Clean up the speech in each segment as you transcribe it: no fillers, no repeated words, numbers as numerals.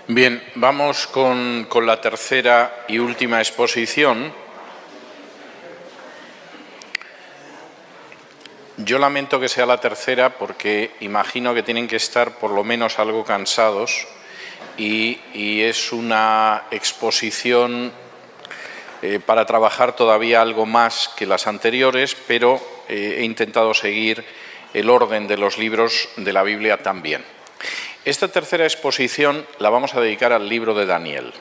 Bien, vamos con la tercera y última exposición. Yo lamento que sea la tercera porque imagino que tienen que estar por lo menos algo cansados y es una exposición para trabajar todavía algo más que las anteriores, pero he intentado seguir el orden de los libros de la Biblia también. Esta tercera exposición la vamos a dedicar al libro de Daniel.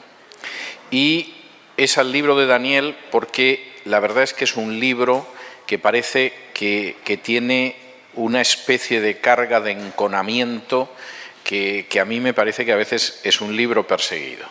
Y es al libro de Daniel porque la verdad es que es un libro que parece que tiene una especie de carga de enconamiento que a mí me parece que a veces es un libro perseguido.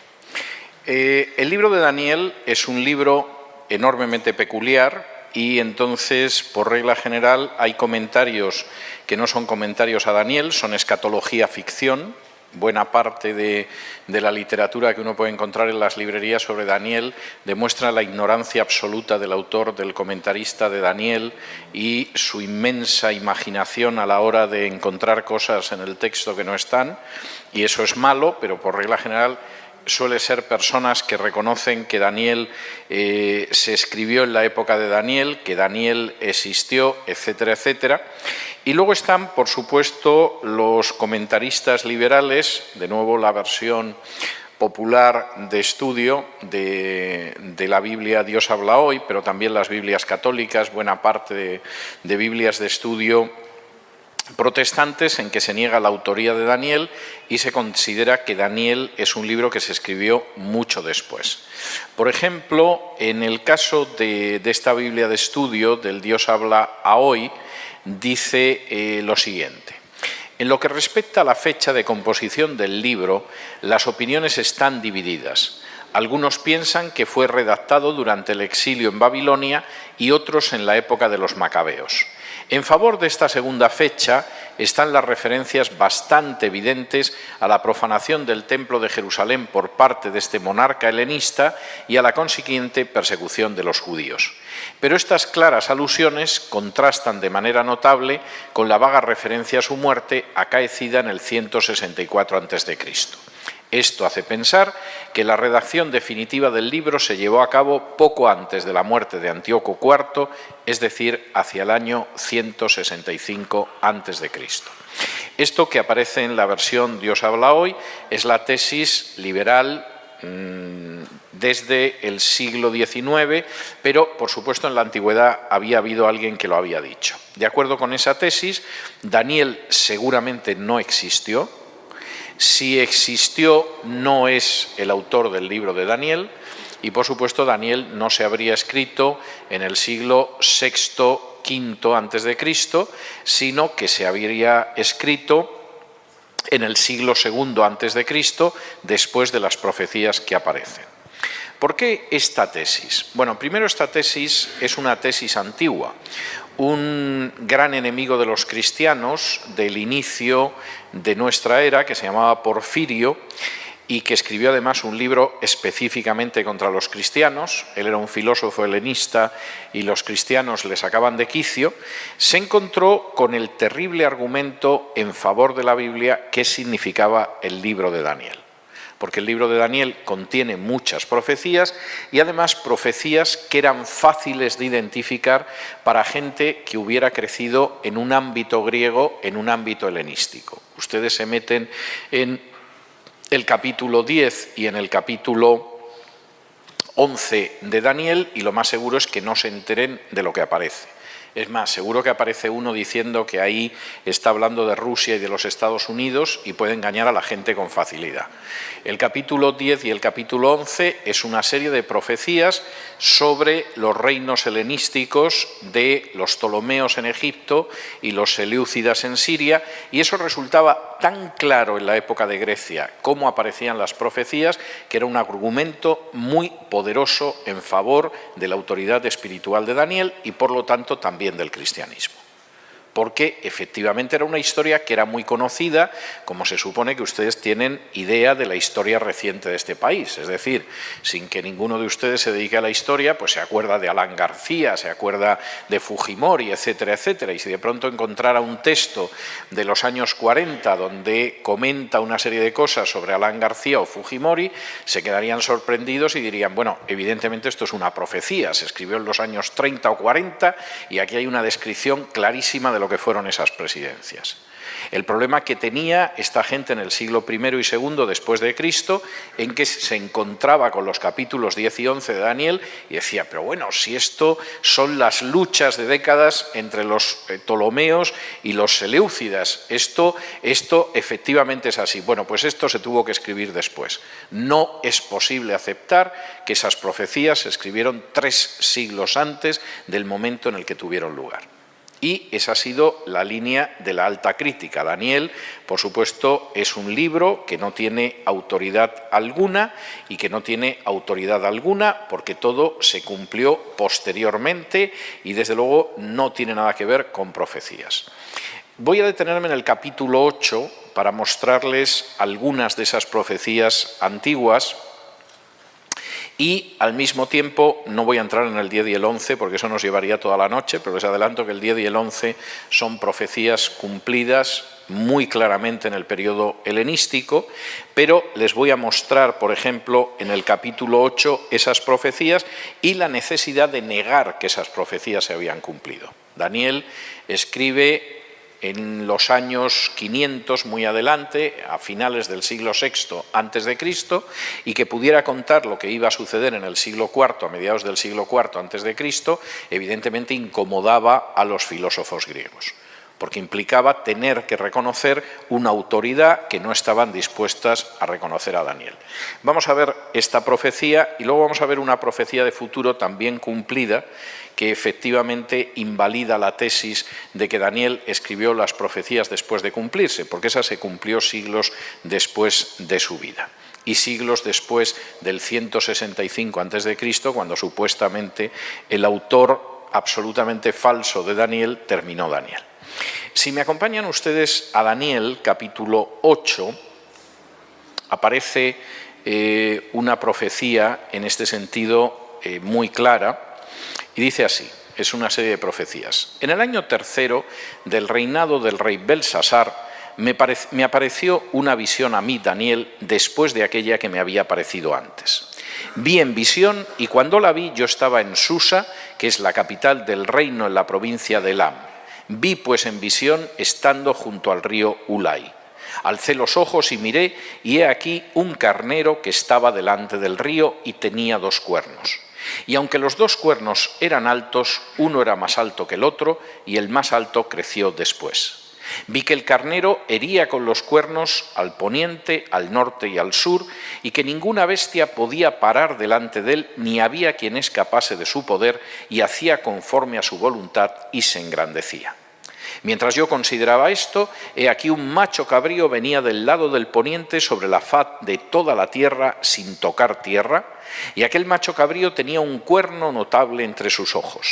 El libro de Daniel es un libro enormemente peculiar y entonces, por regla general, hay comentarios que no son comentarios a Daniel, son escatología ficción. Buena parte de la literatura que uno puede encontrar en las librerías sobre Daniel demuestra la ignorancia absoluta del autor, del comentarista de Daniel y su inmensa imaginación a la hora de encontrar cosas en el texto que no están, y eso es malo, pero por regla general suele ser personas que reconocen que Daniel se escribió en la época de Daniel, que Daniel existió, etcétera, etcétera. Y luego están, por supuesto, los comentaristas liberales, de nuevo la versión popular de estudio de la Biblia Dios habla hoy, pero también las Biblias católicas, buena parte de Biblias de estudio protestantes en que se niega la autoría de Daniel y se considera que Daniel es un libro que se escribió mucho después. Por ejemplo, en el caso de esta Biblia de estudio del Dios habla a hoy, dice lo siguiente: en lo que respecta a la fecha de composición del libro, las opiniones están divididas. Algunos piensan que fue redactado durante el exilio en Babilonia y otros en la época de los macabeos. En favor de esta segunda fecha están las referencias bastante evidentes a la profanación del Templo de Jerusalén por parte de este monarca helenista y a la consiguiente persecución de los judíos. Pero estas claras alusiones contrastan de manera notable con la vaga referencia a su muerte acaecida en el 164 a.C. Esto hace pensar que la redacción definitiva del libro se llevó a cabo poco antes de la muerte de Antíoco IV, es decir, hacia el año 165 a.C. Esto que aparece en la versión Dios habla hoy es la tesis liberal desde el siglo XIX, pero por supuesto en la antigüedad había habido alguien que lo había dicho. De acuerdo con esa tesis, Daniel seguramente no existió. Si existió, no es el autor del libro de Daniel y, por supuesto, Daniel no se habría escrito en el siglo VI, V a.C., sino que se habría escrito en el siglo II a.C., después de las profecías que aparecen. ¿Por qué esta tesis? Bueno, primero, esta tesis es una tesis antigua. Un gran enemigo de los cristianos del inicio de nuestra era, que se llamaba Porfirio, y que escribió además un libro específicamente contra los cristianos, él era un filósofo helenista y los cristianos le sacaban de quicio, se encontró con el terrible argumento en favor de la Biblia que significaba el libro de Daniel. Porque el libro de Daniel contiene muchas profecías y además profecías que eran fáciles de identificar para gente que hubiera crecido en un ámbito griego, en un ámbito helenístico. Ustedes se meten en el capítulo 10 y en el capítulo 11 de Daniel y lo más seguro es que no se enteren de lo que aparece. Es más, seguro que aparece uno diciendo que ahí está hablando de Rusia y de los Estados Unidos y puede engañar a la gente con facilidad. El capítulo 10 y el capítulo 11 es una serie de profecías sobre los reinos helenísticos de los Ptolomeos en Egipto y los seleucidas en Siria, y eso resultaba tan claro en la época de Grecia cómo aparecían las profecías, que era un argumento muy poderoso en favor de la autoridad espiritual de Daniel y por lo tanto también del cristianismo. porque efectivamente era una historia que era muy conocida, como se supone que ustedes tienen idea de la historia reciente de este país. Es decir, sin que ninguno de ustedes se dedique a la historia, pues se acuerda de Alan García, se acuerda de Fujimori, etcétera, etcétera. Y si de pronto encontrara un texto de los años 40 donde comenta una serie de cosas sobre Alan García o Fujimori, se quedarían sorprendidos y dirían, bueno, evidentemente esto es una profecía, se escribió en los años 30 o 40 y aquí hay una descripción clarísima de lo que fueron esas presidencias. El problema que tenía esta gente en el siglo I y II después de Cristo, en que se encontraba con los capítulos 10 y 11 de Daniel y decía, pero bueno, si esto son las luchas de décadas entre los Ptolomeos y los Seleucidas, esto efectivamente es así. Bueno, pues esto se tuvo que escribir después. No es posible aceptar que esas profecías se escribieron 3 siglos antes del momento en el que tuvieron lugar. Y esa ha sido la línea de la alta crítica. Daniel, por supuesto, es un libro que no tiene autoridad alguna y que no tiene autoridad alguna porque todo se cumplió posteriormente y desde luego no tiene nada que ver con profecías. Voy a detenerme en el capítulo 8 para mostrarles algunas de esas profecías antiguas. Y al mismo tiempo no voy a entrar en el 10 y el 11 porque eso nos llevaría toda la noche, pero les adelanto que el 10 y el 11 son profecías cumplidas muy claramente en el periodo helenístico, pero les voy a mostrar, por ejemplo, en el capítulo 8 esas profecías y la necesidad de negar que esas profecías se habían cumplido. Daniel escribe en los años 500, muy adelante, a finales del siglo VI antes de Cristo, y que pudiera contar lo que iba a suceder en el siglo IV, a mediados del siglo IV antes de Cristo, evidentemente incomodaba a los filósofos griegos, porque implicaba tener que reconocer una autoridad que no estaban dispuestas a reconocer a Daniel. Vamos a ver esta profecía y luego vamos a ver una profecía de futuro también cumplida, que efectivamente invalida la tesis de que Daniel escribió las profecías después de cumplirse, porque esa se cumplió siglos después de su vida y siglos después del 165 a.C., cuando supuestamente el autor absolutamente falso de Daniel terminó Daniel. Si me acompañan ustedes a Daniel, capítulo 8, aparece una profecía en este sentido muy clara. Y dice así, es una serie de profecías. En el año 3 del reinado del rey Belsasar, me apareció una visión a mí, Daniel, después de aquella que me había aparecido antes. Vi en visión y cuando la vi yo estaba en Susa, que es la capital del reino en la provincia de Elam. Vi pues en visión estando junto al río Ulai. Alcé los ojos y miré y he aquí un carnero que estaba delante del río y tenía 2 cuernos. Y aunque los 2 cuernos eran altos, uno era más alto que el otro, y el más alto creció después. Vi que el carnero hería con los cuernos al poniente, al norte y al sur, y que ninguna bestia podía parar delante de él, ni había quien escapase de su poder, y hacía conforme a su voluntad y se engrandecía. Mientras yo consideraba esto, he aquí un macho cabrío venía del lado del poniente sobre la faz de toda la tierra sin tocar tierra, y aquel macho cabrío tenía un cuerno notable entre sus ojos.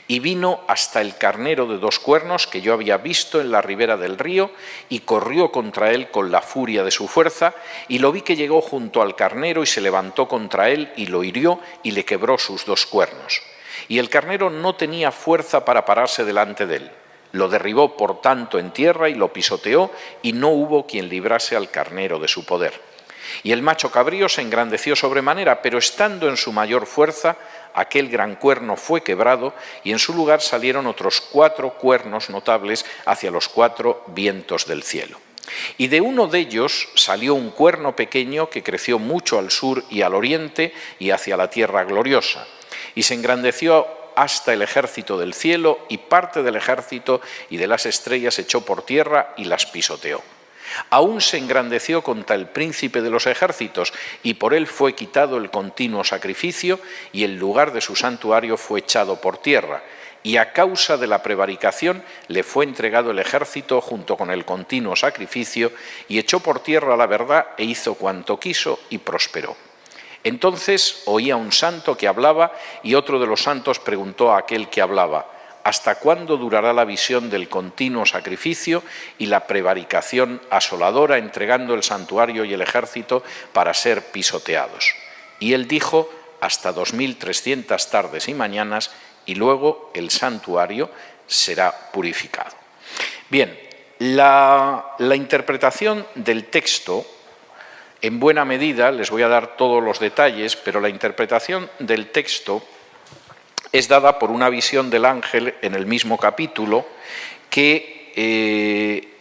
Y vino hasta el carnero de 2 cuernos que yo había visto en la ribera del río, y corrió contra él con la furia de su fuerza, y lo vi que llegó junto al carnero y se levantó contra él y lo hirió y le quebró sus 2 cuernos. Y el carnero no tenía fuerza para pararse delante de él. Lo derribó por tanto en tierra y lo pisoteó, y no hubo quien librase al carnero de su poder. Y el macho cabrío se engrandeció sobremanera, pero estando en su mayor fuerza, aquel gran cuerno fue quebrado, y en su lugar salieron otros 4 cuernos notables hacia los 4 vientos del cielo. Y de uno de ellos salió un cuerno pequeño que creció mucho al sur y al oriente y hacia la tierra gloriosa, y se engrandeció hasta el ejército del cielo, y parte del ejército y de las estrellas echó por tierra y las pisoteó. Aún se engrandeció contra el príncipe de los ejércitos, y por él fue quitado el continuo sacrificio, y el lugar de su santuario fue echado por tierra, y a causa de la prevaricación le fue entregado el ejército junto con el continuo sacrificio, y echó por tierra la verdad e hizo cuanto quiso y prosperó. Entonces oía un santo que hablaba, y otro de los santos preguntó a aquel que hablaba: ¿hasta cuándo durará la visión del continuo sacrificio y la prevaricación asoladora, entregando el santuario y el ejército para ser pisoteados? Y él dijo: hasta 2300 tardes y mañanas, y luego el santuario será purificado. Bien, la interpretación del texto, en buena medida, les voy a dar todos los detalles, pero la interpretación del texto es dada por una visión del ángel en el mismo capítulo, que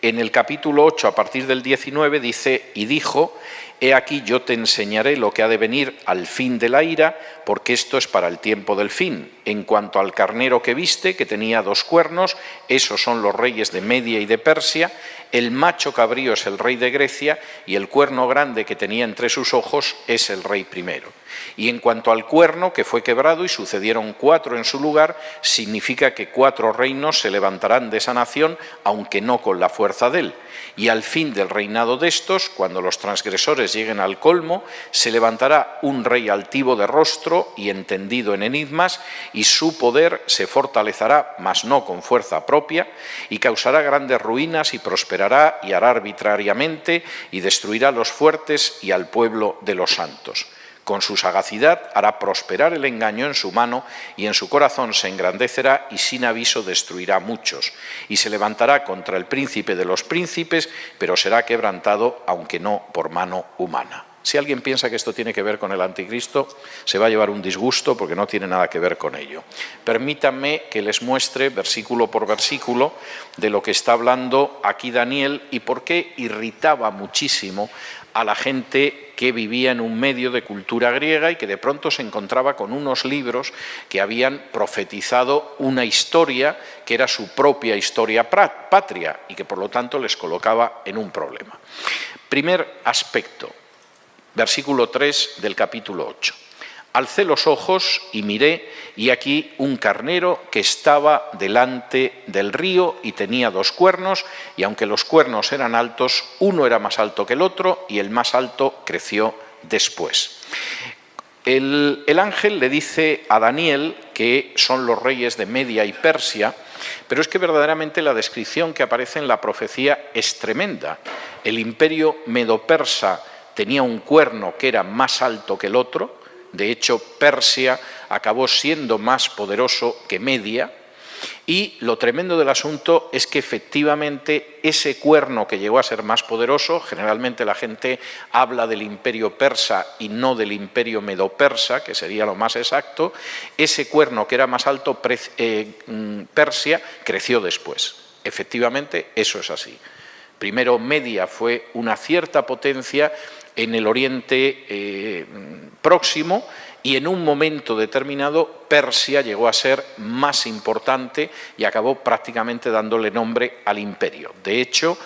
en el capítulo 8, a partir del 19, dice: y dijo: he aquí yo te enseñaré lo que ha de venir al fin de la ira, porque esto es para el tiempo del fin. En cuanto al carnero que viste, que tenía 2 cuernos, esos son los reyes de Media y de Persia. El macho cabrío es el rey de Grecia, y el cuerno grande que tenía entre sus ojos es el rey primero. Y en cuanto al cuerno que fue quebrado y sucedieron 4 en su lugar, significa que 4 reinos se levantarán de esa nación, aunque no con la fuerza de él. Y al fin del reinado de estos, cuando los transgresores lleguen al colmo, se levantará un rey altivo de rostro y entendido en enigmas, y su poder se fortalecerá, mas no con fuerza propia, y causará grandes ruinas y prosperará y hará arbitrariamente y destruirá a los fuertes y al pueblo de los santos. Con su sagacidad hará prosperar el engaño en su mano, y en su corazón se engrandecerá, y sin aviso destruirá a muchos. Y se levantará contra el príncipe de los príncipes, pero será quebrantado, aunque no por mano humana. Si alguien piensa que esto tiene que ver con el anticristo, se va a llevar un disgusto, porque no tiene nada que ver con ello. Permítanme que les muestre versículo por versículo de lo que está hablando aquí Daniel y por qué irritaba muchísimo a la gente que vivía en un medio de cultura griega y que de pronto se encontraba con unos libros que habían profetizado una historia que era su propia historia patria y que por lo tanto les colocaba en un problema. Primer aspecto, versículo 3 del capítulo 8. Alcé los ojos y miré, y aquí un carnero que estaba delante del río y tenía 2 cuernos, y aunque los cuernos eran altos, uno era más alto que el otro, y el más alto creció después. El ángel le dice a Daniel que son los reyes de Media y Persia, pero es que verdaderamente la descripción que aparece en la profecía es tremenda. El imperio medo-persa tenía un cuerno que era más alto que el otro. De hecho, Persia acabó siendo más poderoso que Media, y lo tremendo del asunto es que efectivamente ese cuerno que llegó a ser más poderoso, generalmente la gente habla del imperio persa y no del imperio medo-persa, que sería lo más exacto, ese cuerno que era más alto, Persia, creció después. Efectivamente, eso es así. Primero Media fue una cierta potencia en el Oriente Próximo, y en un momento determinado Persia llegó a ser más importante y acabó prácticamente dándole nombre al imperio. De hecho,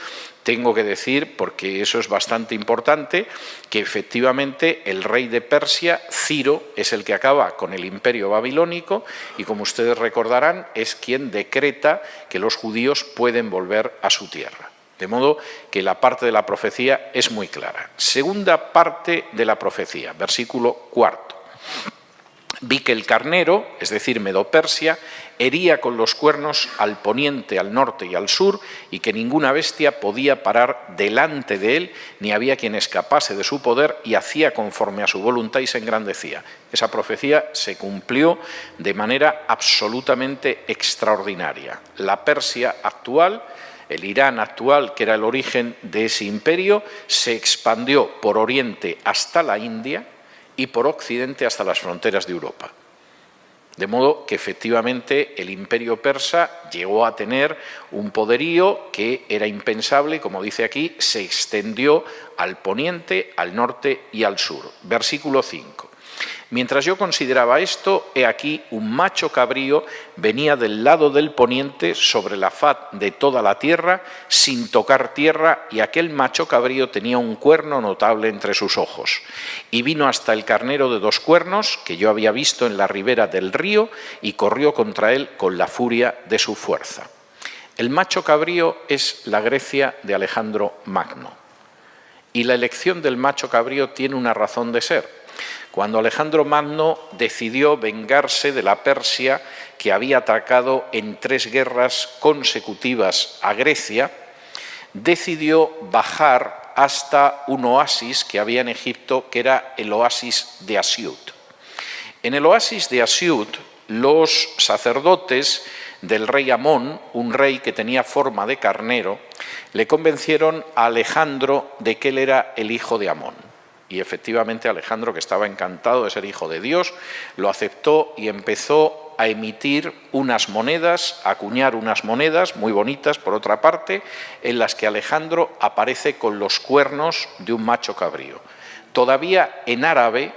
tengo que decir, porque eso es bastante importante, que efectivamente el rey de Persia, Ciro, es el que acaba con el imperio babilónico y, como ustedes recordarán, es quien decreta que los judíos pueden volver a su tierra. De modo que la parte de la profecía es muy clara. Segunda parte de la profecía, versículo 4. Vi que el carnero, es decir, Medo-Persia, hería con los cuernos al poniente, al norte y al sur, y que ninguna bestia podía parar delante de él, ni había quien escapase de su poder, y hacía conforme a su voluntad y se engrandecía. Esa profecía se cumplió de manera absolutamente extraordinaria. La Persia actual, el Irán actual, que era el origen de ese imperio, se expandió por oriente hasta la India y por occidente hasta las fronteras de Europa. De modo que efectivamente el imperio persa llegó a tener un poderío que era impensable y, como dice aquí, se extendió al poniente, al norte y al sur. Versículo 5. Mientras yo consideraba esto, he aquí un macho cabrío venía del lado del poniente sobre la faz de toda la tierra, sin tocar tierra, y aquel macho cabrío tenía un cuerno notable entre sus ojos. Y vino hasta el carnero de 2 cuernos, que yo había visto en la ribera del río, y corrió contra él con la furia de su fuerza. El macho cabrío es la Grecia de Alejandro Magno. Y la elección del macho cabrío tiene una razón de ser. cuando Alejandro Magno decidió vengarse de la Persia que había atacado en 3 guerras consecutivas a Grecia, decidió bajar hasta un oasis que había en Egipto, que era el oasis de Asiut. En el oasis de Asiut, los sacerdotes del rey Amón, un rey que tenía forma de carnero, le convencieron a Alejandro de que él era el hijo de Amón. Y efectivamente Alejandro, que estaba encantado de ser hijo de Dios, lo aceptó y empezó a emitir unas monedas, a acuñar unas monedas muy bonitas, por otra parte, en las que Alejandro aparece con los cuernos de un macho cabrío. Todavía en árabe,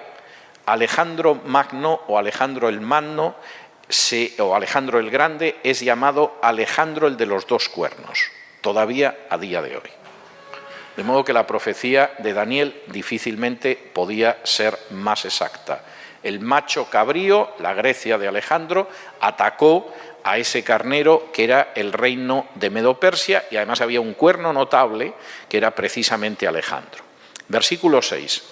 Alejandro Magno o Alejandro el Magno o Alejandro el Grande es llamado Alejandro el de los 2 cuernos, todavía a día de hoy. De modo que la profecía de Daniel difícilmente podía ser más exacta. El macho cabrío, la Grecia de Alejandro, atacó a ese carnero que era el reino de Medo-Persia, y además había un cuerno notable que era precisamente Alejandro. Versículo 6.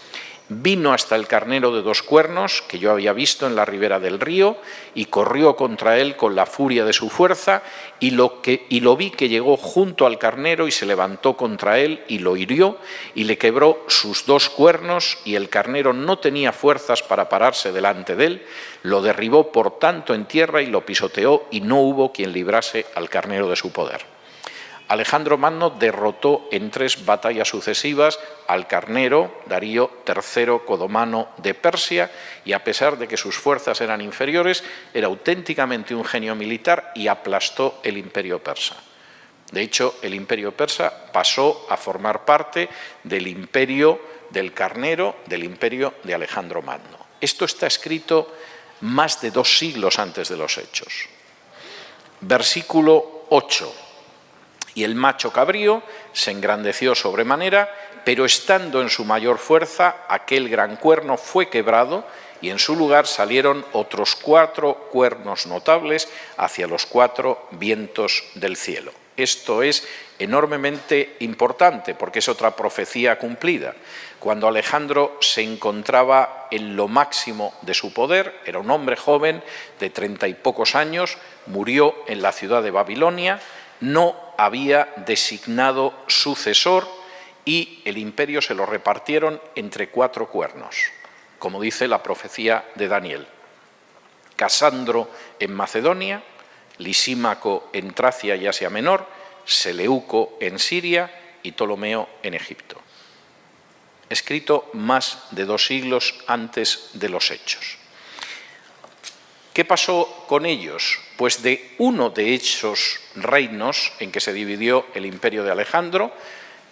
Vino hasta el carnero de 2 cuernos, que yo había visto en la ribera del río, y corrió contra él con la furia de su fuerza, y lo vi que llegó junto al carnero y se levantó contra él y lo hirió, y le quebró sus 2 cuernos, y el carnero no tenía fuerzas para pararse delante de él, lo derribó por tanto en tierra y lo pisoteó, y no hubo quien librase al carnero de su poder. Alejandro Magno derrotó en 3 batallas sucesivas al carnero Darío III Codomano de Persia, y a pesar de que sus fuerzas eran inferiores, era auténticamente un genio militar y aplastó el imperio persa. De hecho, el imperio persa pasó a formar parte del imperio del carnero, del imperio de Alejandro Magno. Esto está escrito más de 2 siglos antes de los hechos. Versículo 8. Y el macho cabrío se engrandeció sobremanera, pero estando en su mayor fuerza, aquel gran cuerno fue quebrado, y en su lugar salieron otros 4 cuernos notables hacia los 4 vientos del cielo. Esto es enormemente importante porque es otra profecía cumplida. Cuando Alejandro se encontraba en lo máximo de su poder, era un hombre joven de 30 y pocos años, murió en la ciudad de Babilonia, no había designado sucesor y el imperio se lo repartieron entre 4 cuernos, como dice la profecía de Daniel. Casandro en Macedonia, Lisímaco en Tracia y Asia Menor, Seleuco en Siria y Ptolomeo en Egipto. Escrito más de 2 siglos antes de los hechos. ¿Qué pasó con ellos? Pues de uno de esos reinos en que se dividió el imperio de Alejandro,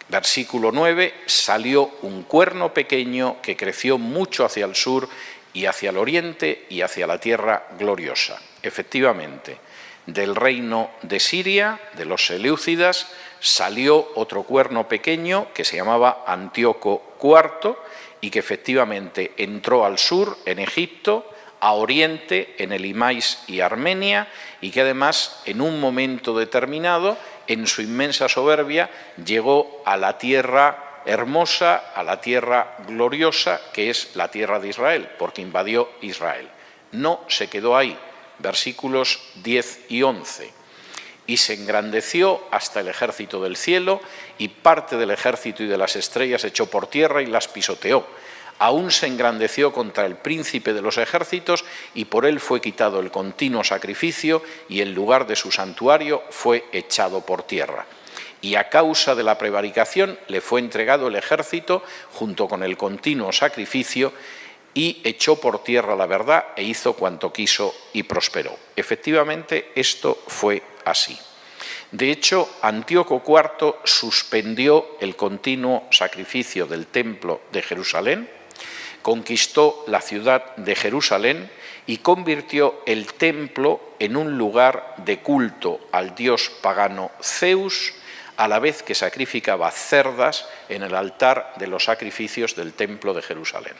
versículo 9, salió un cuerno pequeño que creció mucho hacia el sur y hacia el oriente y hacia la tierra gloriosa. Efectivamente, del reino de Siria, de los seleucidas, salió otro cuerno pequeño que se llamaba Antíoco IV y que efectivamente entró al sur, en Egipto, a oriente, en el Imais y Armenia, y que además, en un momento determinado, en su inmensa soberbia, llegó a la tierra hermosa, a la tierra gloriosa, que es la tierra de Israel, porque invadió Israel. No se quedó ahí, versículos 10 y 11. Y se engrandeció hasta el ejército del cielo, y parte del ejército y de las estrellas echó por tierra y las pisoteó. Aún se engrandeció contra el príncipe de los ejércitos, y por él fue quitado el continuo sacrificio, y el lugar de su santuario fue echado por tierra. Y a causa de la prevaricación le fue entregado el ejército junto con el continuo sacrificio, y echó por tierra la verdad e hizo cuanto quiso y prosperó. Efectivamente, esto fue así. De hecho, Antíoco IV suspendió el continuo sacrificio del templo de Jerusalén, conquistó la ciudad de Jerusalén y convirtió el templo en un lugar de culto al dios pagano Zeus, a la vez que sacrificaba cerdas en el altar de los sacrificios del templo de Jerusalén.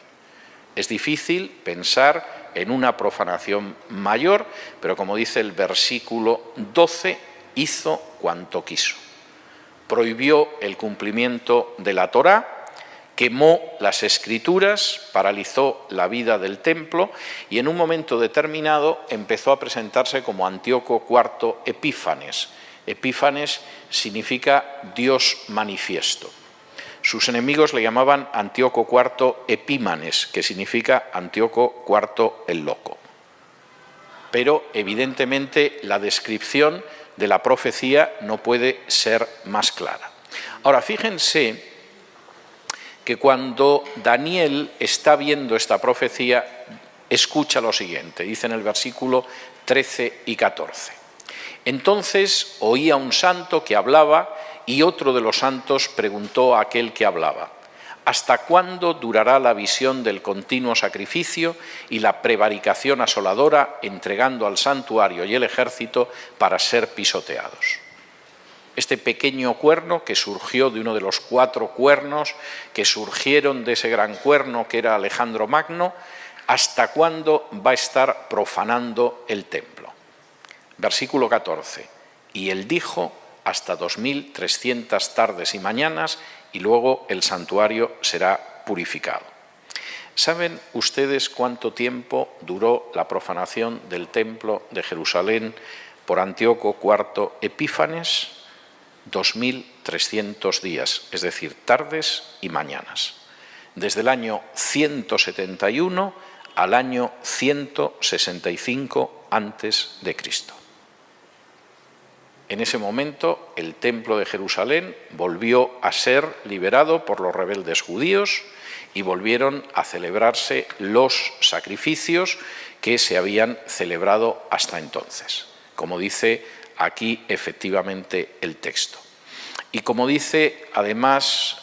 Es difícil pensar en una profanación mayor, pero como dice el versículo 12, hizo cuanto quiso. Prohibió el cumplimiento de la Torá, Quemó las Escrituras, paralizó la vida del templo y en un momento determinado empezó a presentarse como Antíoco IV Epífanes. Epífanes significa Dios manifiesto. Sus enemigos le llamaban Antíoco IV Epímanes, que significa Antíoco IV el loco. Pero evidentemente la descripción de la profecía no puede ser más clara. Ahora, fíjense que cuando Daniel está viendo esta profecía, escucha lo siguiente, dice en el versículo 13 y 14. Entonces oía un santo que hablaba y otro de los santos preguntó a aquel que hablaba: ¿hasta cuándo durará la visión del continuo sacrificio y la prevaricación asoladora, entregando al santuario y el ejército para ser pisoteados? Este pequeño cuerno que surgió de uno de los 4 cuernos que surgieron de ese gran cuerno que era Alejandro Magno, ¿hasta cuándo va a estar profanando el templo? Versículo 14. Y él dijo: hasta 2300 tardes y mañanas, y luego el santuario será purificado. ¿Saben ustedes cuánto tiempo duró la profanación del templo de Jerusalén por Antíoco IV Epífanes? 2300 días, es decir, tardes y mañanas. Desde el año 171 al año 165 antes de Cristo. En ese momento, el templo de Jerusalén volvió a ser liberado por los rebeldes judíos y volvieron a celebrarse los sacrificios que se habían celebrado hasta entonces, como dice aquí efectivamente el texto. Y como dice además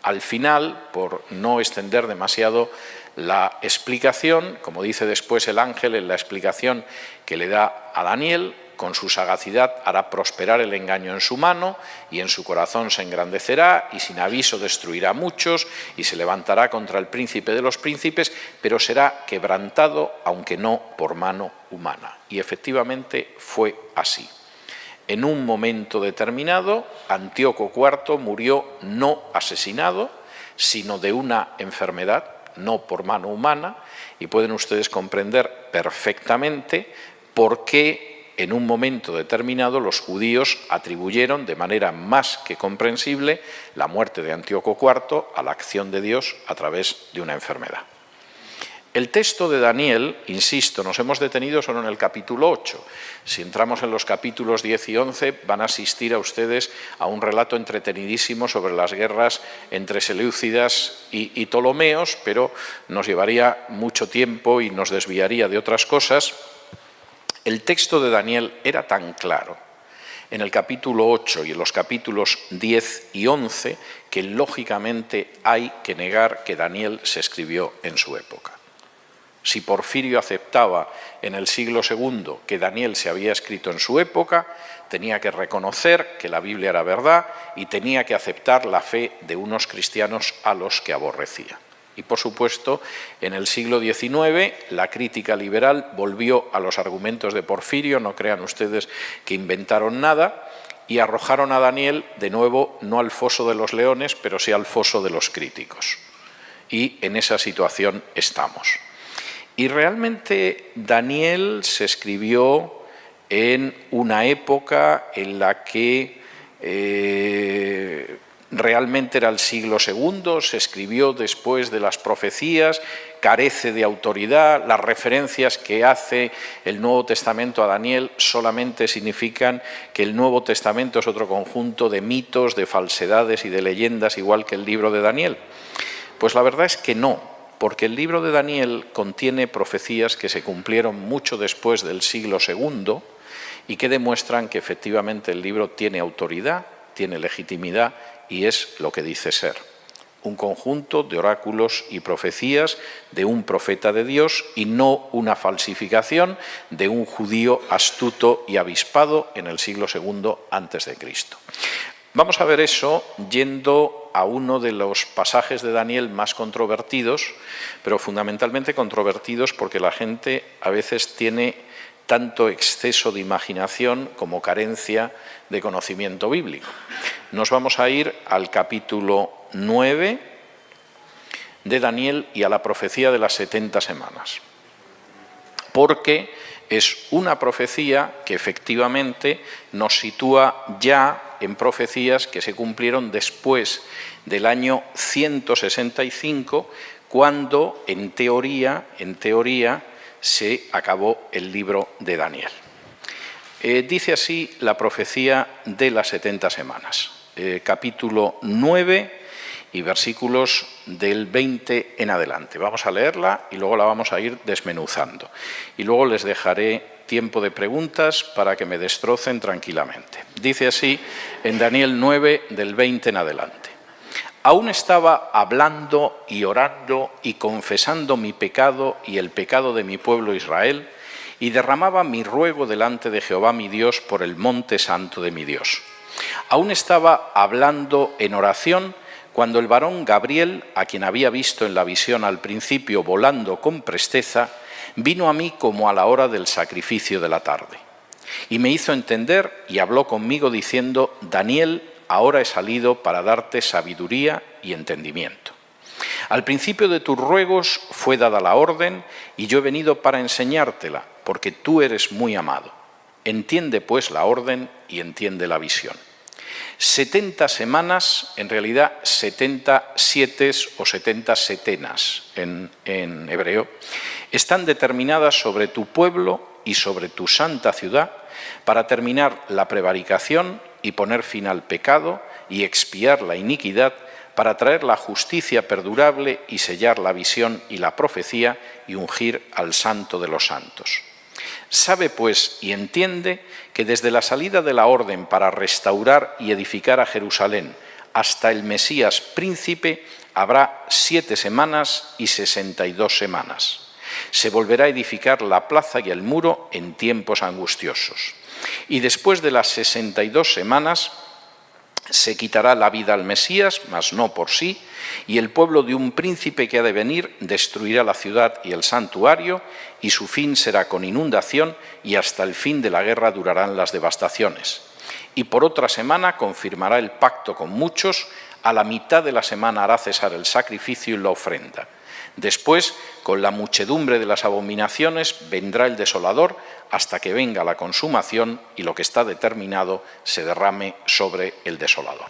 al final, por no extender demasiado la explicación, como dice después el ángel en la explicación que le da a Daniel, con su sagacidad hará prosperar el engaño en su mano y en su corazón se engrandecerá y sin aviso destruirá a muchos y se levantará contra el príncipe de los príncipes, pero será quebrantado aunque no por mano humana. Y efectivamente fue así. En un momento determinado, Antíoco IV murió no asesinado, sino de una enfermedad, no por mano humana, y pueden ustedes comprender perfectamente por qué en un momento determinado los judíos atribuyeron de manera más que comprensible la muerte de Antíoco IV a la acción de Dios a través de una enfermedad. El texto de Daniel, insisto, nos hemos detenido solo en el capítulo 8. Si entramos en los capítulos 10 y 11 van a asistir a ustedes a un relato entretenidísimo sobre las guerras entre seleucidas y ptolomeos, pero nos llevaría mucho tiempo y nos desviaría de otras cosas. El texto de Daniel era tan claro en el capítulo 8 y en los capítulos 10 y 11 que lógicamente hay que negar que Daniel se escribió en su época. Si Porfirio aceptaba en el siglo II que Daniel se había escrito en su época, tenía que reconocer que la Biblia era verdad y tenía que aceptar la fe de unos cristianos a los que aborrecía. Y por supuesto, en el siglo XIX la crítica liberal volvió a los argumentos de Porfirio, no crean ustedes que inventaron nada, y arrojaron a Daniel de nuevo no al foso de los leones, pero sí al foso de los críticos. Y en esa situación estamos. Y realmente Daniel se escribió en una época en la que realmente era el siglo II, se escribió después de las profecías, carece de autoridad, las referencias que hace el Nuevo Testamento a Daniel solamente significan que el Nuevo Testamento es otro conjunto de mitos, de falsedades y de leyendas, igual que el libro de Daniel. Pues la verdad es que no, porque el libro de Daniel contiene profecías que se cumplieron mucho después del siglo II y que demuestran que efectivamente el libro tiene autoridad, tiene legitimidad y es lo que dice ser. Un conjunto de oráculos y profecías de un profeta de Dios y no una falsificación de un judío astuto y avispado en el siglo II antes de Cristo. Vamos a ver eso yendo a uno de los pasajes de Daniel más controvertidos, pero fundamentalmente controvertidos porque la gente a veces tiene tanto exceso de imaginación como carencia de conocimiento bíblico. Nos vamos a ir al capítulo 9 de Daniel y a la profecía de las 70 semanas. Porque es una profecía que efectivamente nos sitúa ya en profecías que se cumplieron después del año 165, cuando en teoría se acabó el libro de Daniel. Dice así la profecía de las 70 semanas, capítulo 9 y versículos del 20 en adelante. Vamos a leerla y luego la vamos a ir desmenuzando. Y luego les dejaré tiempo de preguntas para que me destrocen tranquilamente. Dice así en Daniel 9, del 20 en adelante. Aún estaba hablando y orando y confesando mi pecado y el pecado de mi pueblo Israel, y derramaba mi ruego delante de Jehová mi Dios por el monte santo de mi Dios. Aún estaba hablando en oración cuando el varón Gabriel, a quien había visto en la visión al principio volando con presteza, vino a mí como a la hora del sacrificio de la tarde. Y me hizo entender y habló conmigo diciendo: Daniel, ahora he salido para darte sabiduría y entendimiento. Al principio de tus ruegos fue dada la orden, y yo he venido para enseñártela, porque tú eres muy amado. Entiende pues la orden y entiende la visión. 70 semanas, en realidad 70 sietes o 70 setenas en hebreo, están determinadas sobre tu pueblo y sobre tu santa ciudad para terminar la prevaricación y poner fin al pecado y expiar la iniquidad, para traer la justicia perdurable y sellar la visión y la profecía y ungir al Santo de los Santos. Sabe pues y entiende que desde la salida de la orden para restaurar y edificar a Jerusalén hasta el Mesías príncipe habrá 7 semanas y 62 semanas. Se volverá a edificar la plaza y el muro en tiempos angustiosos. Y después de las 62 semanas se quitará la vida al Mesías, mas no por sí, y el pueblo de un príncipe que ha de venir destruirá la ciudad y el santuario, y su fin será con inundación, y hasta el fin de la guerra durarán las devastaciones. Y por otra semana confirmará el pacto con muchos, a la mitad de la semana hará cesar el sacrificio y la ofrenda. Después, con la muchedumbre de las abominaciones, vendrá el desolador hasta que venga la consumación y lo que está determinado se derrame sobre el desolador.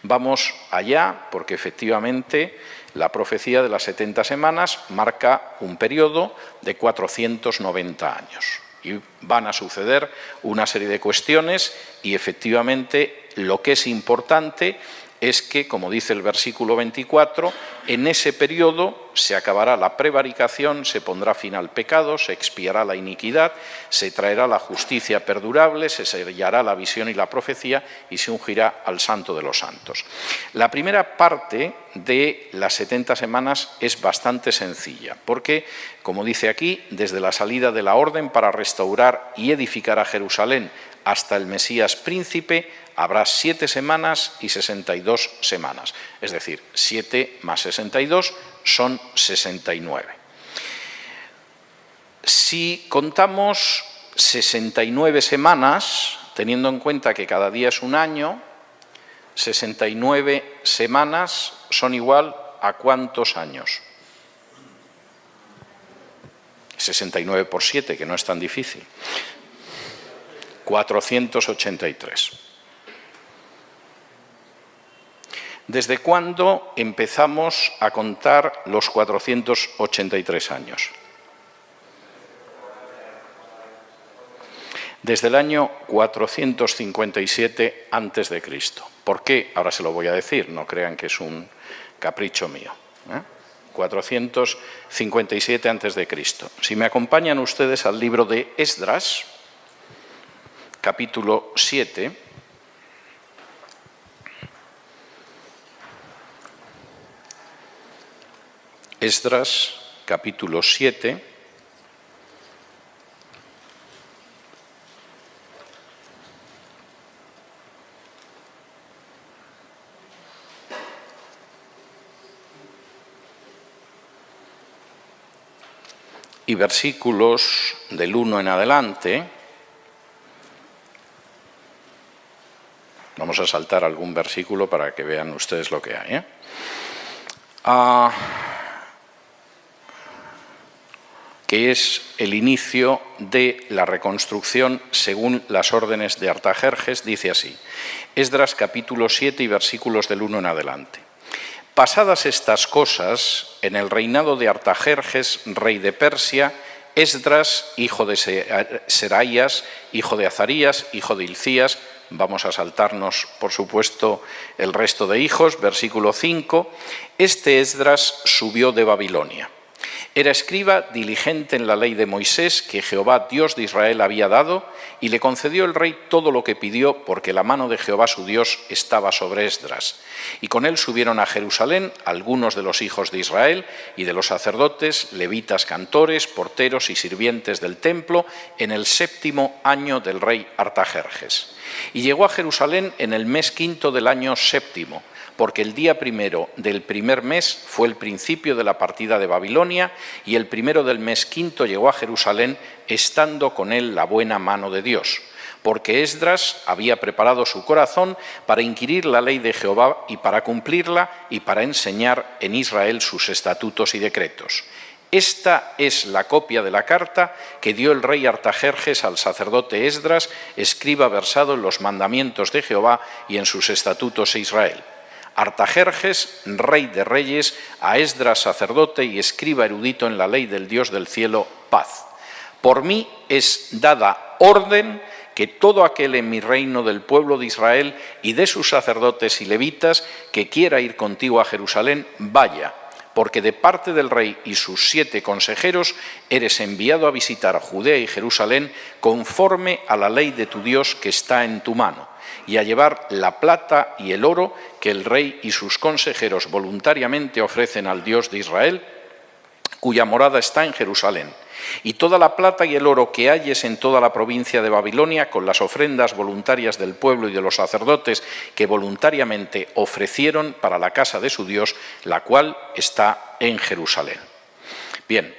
Vamos allá, porque efectivamente la profecía de las 70 semanas marca un periodo de 490 años. Y van a suceder una serie de cuestiones y efectivamente lo que es importante es que, como dice el versículo 24, en ese periodo se acabará la prevaricación, se pondrá fin al pecado, se expiará la iniquidad, se traerá la justicia perdurable, se sellará la visión y la profecía y se ungirá al Santo de los Santos. La primera parte de las 70 semanas es bastante sencilla, porque, como dice aquí, desde la salida de la orden para restaurar y edificar a Jerusalén hasta el Mesías príncipe, habrá 7 semanas y 62 semanas. Es decir, 7 más 62 son 69. Si contamos 69 semanas, teniendo en cuenta que cada día es un año, 69 semanas son igual a ¿cuántos años? 69 por 7, que no es tan difícil. 483. ¿Desde cuándo empezamos a contar los 483 años? Desde el año 457 a.C. ¿Por qué? Ahora se lo voy a decir, no crean que es un capricho mío. 457 a.C. Si me acompañan ustedes al libro de Esdras, capítulo 7, Esdras, capítulo 7, y versículos del 1 en adelante. Vamos a saltar algún versículo para que vean ustedes lo que hay. que es el inicio de la reconstrucción según las órdenes de Artajerjes. Dice así, Esdras capítulo 7 y versículos del 1 en adelante. Pasadas estas cosas, en el reinado de Artajerjes, rey de Persia, Esdras, hijo de Seraías, hijo de Azarías, hijo de Hilcías, vamos a saltarnos, por supuesto, el resto de hijos, versículo 5, este Esdras subió de Babilonia. Era escriba diligente en la ley de Moisés que Jehová, Dios de Israel, había dado, y le concedió el rey todo lo que pidió, porque la mano de Jehová su Dios estaba sobre Esdras. Y con él subieron a Jerusalén algunos de los hijos de Israel y de los sacerdotes, levitas, cantores, porteros y sirvientes del templo, en el 7º año del rey Artajerjes. Y llegó a Jerusalén en el mes 5 del año 7º, porque el día 1 del primer mes fue el principio de la partida de Babilonia, y el 1 del mes 5 llegó a Jerusalén, estando con él la buena mano de Dios, porque Esdras había preparado su corazón para inquirir la ley de Jehová y para cumplirla, y para enseñar en Israel sus estatutos y decretos. Esta es la copia de la carta que dio el rey Artajerjes al sacerdote Esdras, escriba versado en los mandamientos de Jehová y en sus estatutos de Israel. Artajerjes, rey de reyes, a Esdras, sacerdote y escriba erudito en la ley del Dios del cielo, paz. Por mí es dada orden que todo aquel en mi reino del pueblo de Israel y de sus sacerdotes y levitas que quiera ir contigo a Jerusalén, vaya, porque de parte del rey y sus 7 consejeros eres enviado a visitar a Judea y Jerusalén conforme a la ley de tu Dios que está en tu mano, y a llevar la plata y el oro que el rey y sus consejeros voluntariamente ofrecen al Dios de Israel, cuya morada está en Jerusalén, y toda la plata y el oro que halles en toda la provincia de Babilonia, con las ofrendas voluntarias del pueblo y de los sacerdotes que voluntariamente ofrecieron para la casa de su Dios, la cual está en Jerusalén. Bien,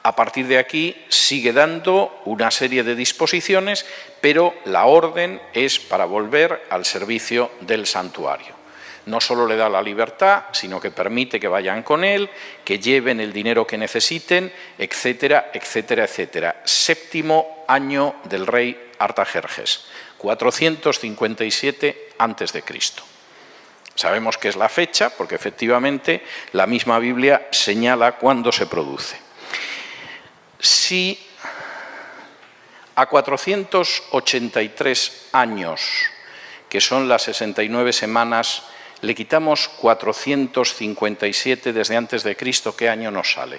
a partir de aquí sigue dando una serie de disposiciones, pero la orden es para volver al servicio del santuario. No solo le da la libertad, sino que permite que vayan con él, que lleven el dinero que necesiten, etcétera, etcétera, etcétera. 7º año del rey Artajerjes, 457 a.C. Sabemos que es la fecha, porque efectivamente la misma Biblia señala cuándo se produce. Si a 483 años, que son las 69 semanas, le quitamos 457 desde antes de Cristo, ¿qué año nos sale?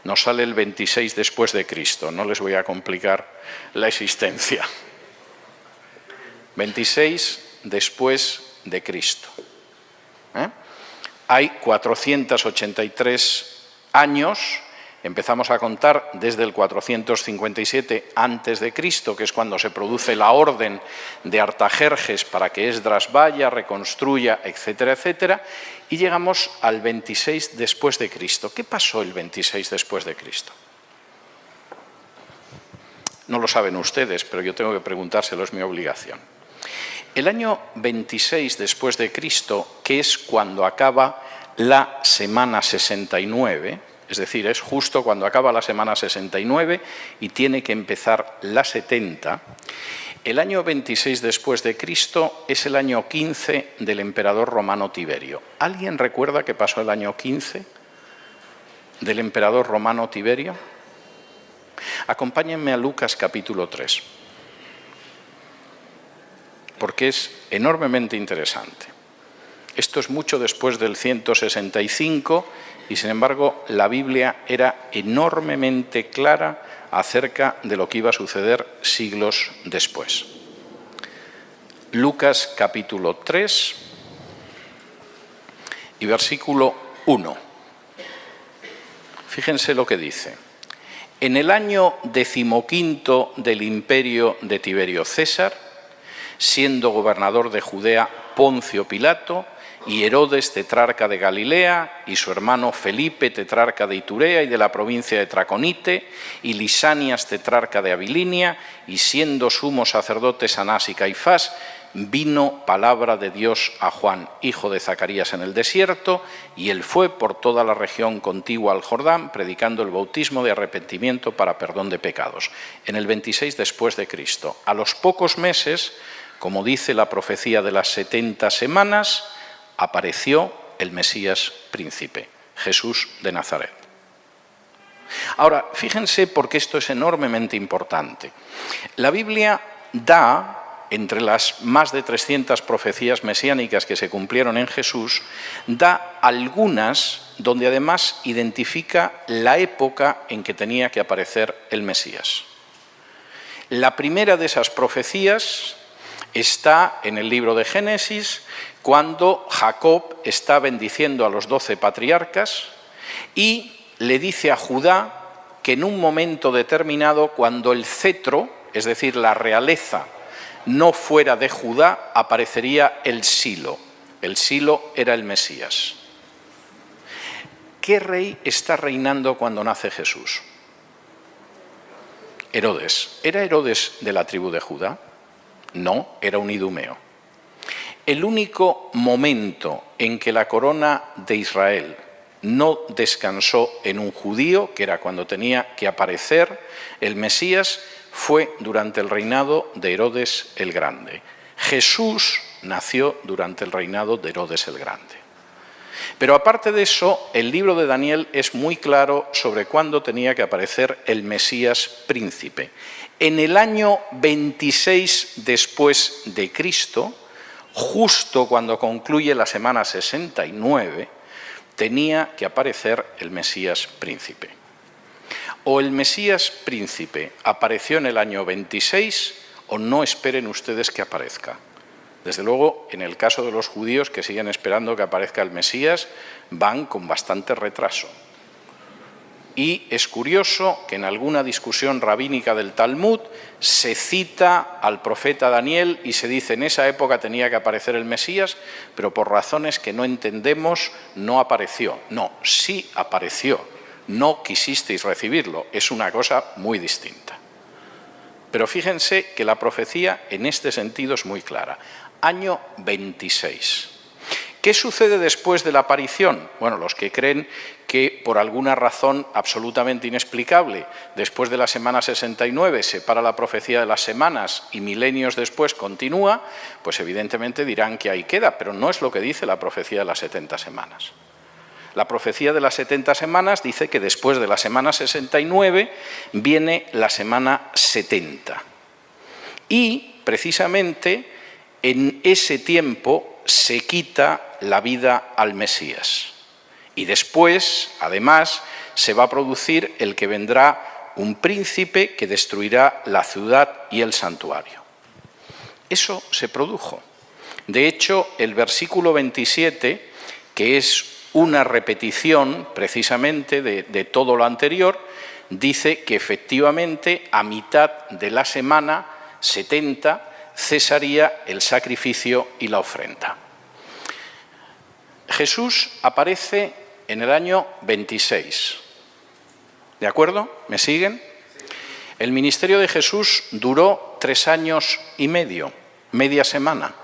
Nos sale el 26 después de Cristo, no les voy a complicar la existencia. 26 después de Cristo. Hay 483 años, empezamos a contar desde el 457 a.C., que es cuando se produce la orden de Artajerjes para que Esdras vaya, reconstruya, etcétera, etcétera, y llegamos al 26 después de Cristo. ¿Qué pasó el 26 después de Cristo? No lo saben ustedes, pero yo tengo que preguntárselo, es mi obligación. El año 26 después de Cristo, que es cuando acaba la semana 69, es decir, es justo cuando acaba la semana 69 y tiene que empezar la 70, el año 26 después de Cristo es el año 15 del emperador romano Tiberio. ¿Alguien recuerda qué pasó el año 15 del emperador romano Tiberio? Acompáñenme a Lucas capítulo 3. Porque es enormemente interesante. Esto es mucho después del 165 y, sin embargo, la Biblia era enormemente clara acerca de lo que iba a suceder siglos después. Lucas capítulo 3 y versículo 1. Fíjense lo que dice. En el año 15 del imperio de Tiberio César, siendo gobernador de Judea Poncio Pilato, y Herodes, tetrarca de Galilea, y su hermano Felipe, tetrarca de Iturea y de la provincia de Traconite, y Lisanias, tetrarca de Abilinia, y siendo sumos sacerdotes Anás y Caifás, vino palabra de Dios a Juan, hijo de Zacarías, en el desierto, y él fue por toda la región contigua al Jordán, predicando el bautismo de arrepentimiento para perdón de pecados. En el 26 después de Cristo. A los pocos meses, como dice la profecía de las 70 semanas, apareció el Mesías príncipe, Jesús de Nazaret. Ahora, fíjense porque esto es enormemente importante. La Biblia da, entre las más de 300 profecías mesiánicas que se cumplieron en Jesús, da algunas donde además identifica la época en que tenía que aparecer el Mesías. La primera de esas profecías está en el libro de Génesis, cuando Jacob está bendiciendo a los 12 patriarcas y le dice a Judá que en un momento determinado, cuando el cetro, es decir, la realeza, no fuera de Judá, aparecería el Silo. El Silo era el Mesías. ¿Qué rey está reinando cuando nace Jesús? Herodes. ¿Era Herodes de la tribu de Judá? No, era un idumeo. El único momento en que la corona de Israel no descansó en un judío, que era cuando tenía que aparecer el Mesías, fue durante el reinado de Herodes el Grande. Jesús nació durante el reinado de Herodes el Grande. Pero aparte de eso, el libro de Daniel es muy claro sobre cuándo tenía que aparecer el Mesías príncipe. En el año 26 después de Cristo, justo cuando concluye la semana 69, tenía que aparecer el Mesías príncipe. O el Mesías príncipe apareció en el año 26 o no esperen ustedes que aparezca. Desde luego, en el caso de los judíos que siguen esperando que aparezca el Mesías, van con bastante retraso. Y es curioso que en alguna discusión rabínica del Talmud se cita al profeta Daniel y se dice en esa época tenía que aparecer el Mesías, pero por razones que no entendemos no apareció. No, sí apareció, no quisisteis recibirlo, es una cosa muy distinta. Pero fíjense que la profecía en este sentido es muy clara. Año 26. ¿Qué sucede después de la aparición? Bueno, los que creen que por alguna razón absolutamente inexplicable, después de la semana 69 se para la profecía de las semanas y milenios después continúa, pues evidentemente dirán que ahí queda, pero no es lo que dice la profecía de las 70 semanas. La profecía de las 70 semanas dice que después de la semana 69 viene la semana 70. Y precisamente en ese tiempo se quita la vida al Mesías. Y después, además, se va a producir el que vendrá un príncipe que destruirá la ciudad y el santuario. Eso se produjo. De hecho, el versículo 27, que es una repetición precisamente de todo lo anterior, dice que efectivamente a mitad de la semana 70 cesaría el sacrificio y la ofrenda. Jesús aparece en el año 26. ¿De acuerdo? ¿Me siguen? El ministerio de Jesús duró 3 años y medio, media semana.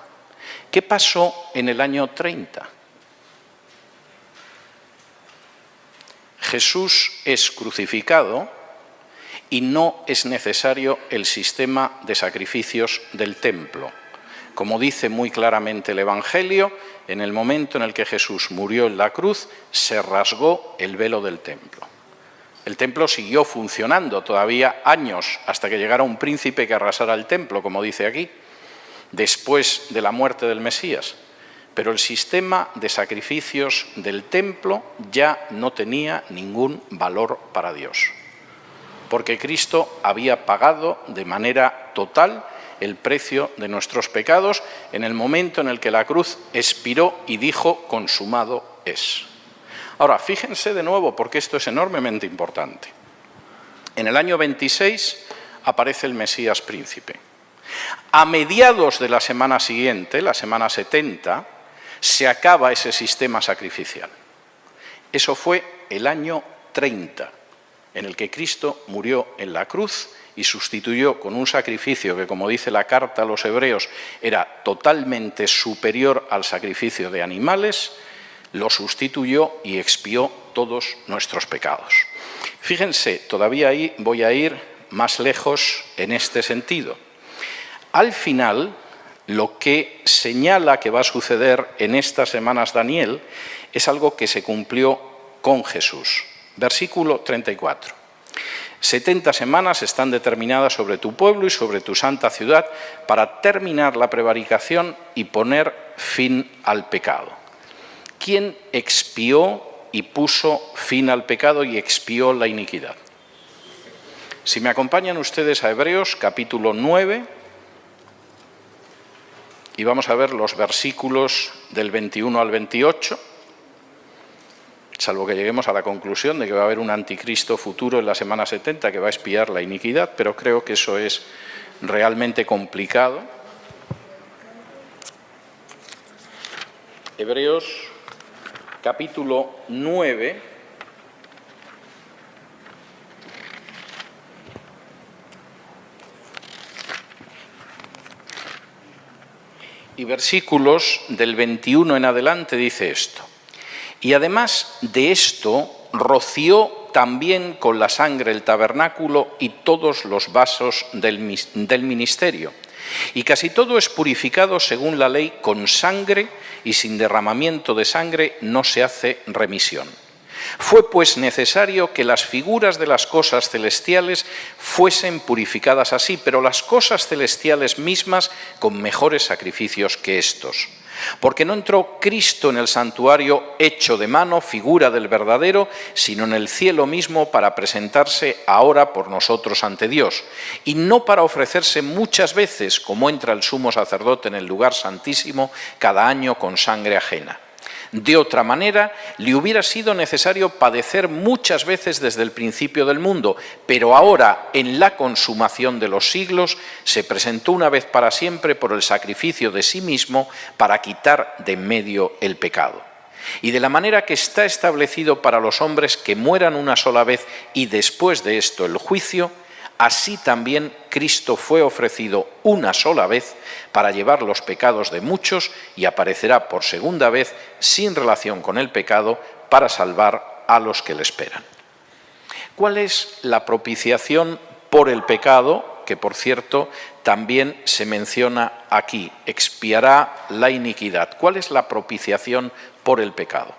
¿Qué pasó en el año 30? Jesús es crucificado y no es necesario el sistema de sacrificios del templo. Como dice muy claramente el Evangelio, en el momento en el que Jesús murió en la cruz, se rasgó el velo del templo. El templo siguió funcionando todavía años hasta que llegara un príncipe que arrasara el templo, como dice aquí, después de la muerte del Mesías. Pero el sistema de sacrificios del templo ya no tenía ningún valor para Dios, porque Cristo había pagado de manera total el precio de nuestros pecados en el momento en el que la cruz expiró y dijo, consumado es. Ahora, fíjense de nuevo, porque esto es enormemente importante. En el año 26 aparece el Mesías príncipe. A mediados de la semana siguiente, la semana 70, se acaba ese sistema sacrificial. Eso fue el año 30, en el que Cristo murió en la cruz y sustituyó con un sacrificio que, como dice la carta a los hebreos, era totalmente superior al sacrificio de animales, lo sustituyó y expió todos nuestros pecados. Fíjense, todavía ahí voy a ir más lejos en este sentido. Al final, lo que señala que va a suceder en estas semanas Daniel es algo que se cumplió con Jesús. Versículo 34. 70 semanas están determinadas sobre tu pueblo y sobre tu santa ciudad para terminar la prevaricación y poner fin al pecado. ¿Quién expió y puso fin al pecado y expió la iniquidad? Si me acompañan ustedes a Hebreos capítulo 9, y vamos a ver los versículos del 21 al 28, salvo que lleguemos a la conclusión de que va a haber un anticristo futuro en la semana 70 que va a expiar la iniquidad, pero creo que eso es realmente complicado. Hebreos capítulo 9, y versículos del 21 en adelante dice esto. Y además de esto, roció también con la sangre el tabernáculo y todos los vasos del ministerio. Y casi todo es purificado según la ley con sangre, y sin derramamiento de sangre no se hace remisión. Fue pues necesario que las figuras de las cosas celestiales fuesen purificadas así, pero las cosas celestiales mismas con mejores sacrificios que estos. Porque no entró Cristo en el santuario hecho de mano, figura del verdadero, sino en el cielo mismo para presentarse ahora por nosotros ante Dios, y no para ofrecerse muchas veces, como entra el sumo sacerdote en el lugar santísimo cada año con sangre ajena. De otra manera, le hubiera sido necesario padecer muchas veces desde el principio del mundo, pero ahora, en la consumación de los siglos, se presentó una vez para siempre por el sacrificio de sí mismo para quitar de en medio el pecado. Y de la manera que está establecido para los hombres que mueran una sola vez y después de esto el juicio, así también Cristo fue ofrecido una sola vez para llevar los pecados de muchos y aparecerá por segunda vez sin relación con el pecado para salvar a los que le esperan. ¿Cuál es la propiciación por el pecado? Que, por cierto, también se menciona aquí. Expiará la iniquidad. ¿Cuál es la propiciación por el pecado?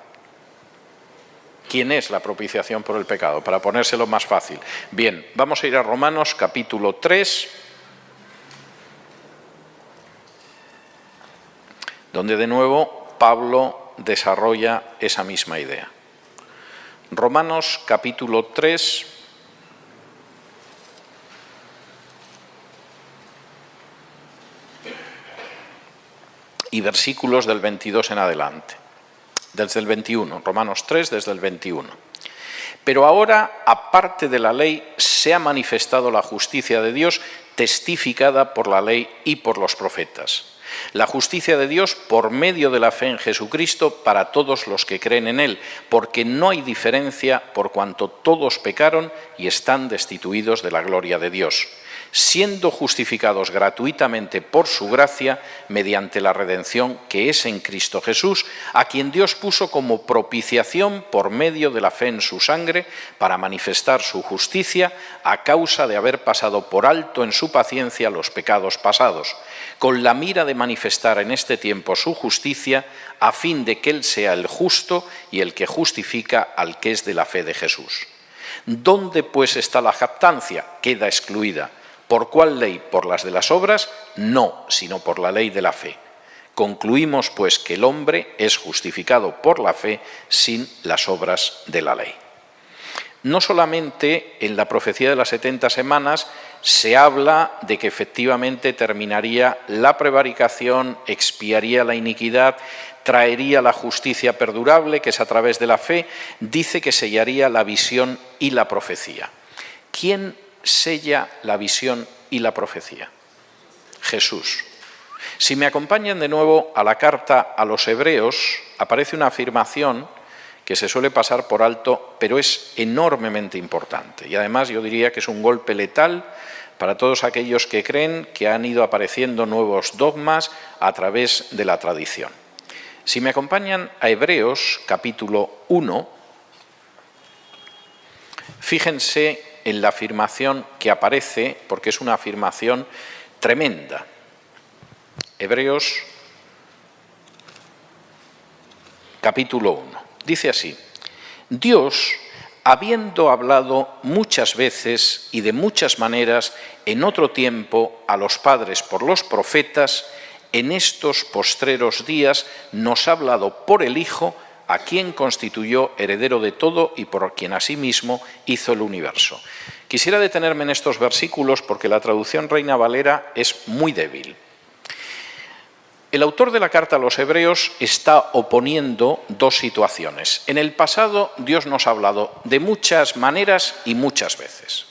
¿Quién es la propiciación por el pecado? Para ponérselo más fácil. Bien, vamos a ir a Romanos capítulo 3, donde de nuevo Pablo desarrolla esa misma idea. Romanos capítulo 3, y versículos del 22 en adelante. Desde el 21, Romanos 3, desde el 21. Pero ahora, aparte de la ley, se ha manifestado la justicia de Dios, testificada por la ley y por los profetas. La justicia de Dios por medio de la fe en Jesucristo para todos los que creen en Él, porque no hay diferencia por cuanto todos pecaron y están destituidos de la gloria de Dios, siendo justificados gratuitamente por su gracia mediante la redención que es en Cristo Jesús, a quien Dios puso como propiciación por medio de la fe en su sangre para manifestar su justicia a causa de haber pasado por alto en su paciencia los pecados pasados, con la mira de manifestar en este tiempo su justicia, a fin de que Él sea el justo y el que justifica al que es de la fe de Jesús. ¿Dónde pues está la jactancia? Queda excluida. ¿Por cuál ley? ¿Por las de las obras? No, sino por la ley de la fe. Concluimos, pues, que el hombre es justificado por la fe sin las obras de la ley. No solamente en la profecía de las 70 semanas se habla de que efectivamente terminaría la prevaricación, expiaría la iniquidad, traería la justicia perdurable, que es a través de la fe, dice que sellaría la visión y la profecía. ¿Quién sella la visión y la profecía? Jesús. Si me acompañan de nuevo a la carta a los Hebreos, aparece una afirmación que se suele pasar por alto, pero es enormemente importante. Y además yo diría que es un golpe letal para todos aquellos que creen que han ido apareciendo nuevos dogmas a través de la tradición. Si me acompañan a Hebreos, capítulo 1, fíjense en la afirmación que aparece, porque es una afirmación tremenda. Hebreos, capítulo 1. Dice así: Dios, habiendo hablado muchas veces y de muchas maneras en otro tiempo a los padres por los profetas, en estos postreros días nos ha hablado por el Hijo, a quien constituyó heredero de todo y por quien asimismo hizo el universo. Quisiera detenerme en estos versículos porque la traducción Reina Valera es muy débil. El autor de la carta a los Hebreos está oponiendo dos situaciones. En el pasado Dios nos ha hablado de muchas maneras y muchas veces,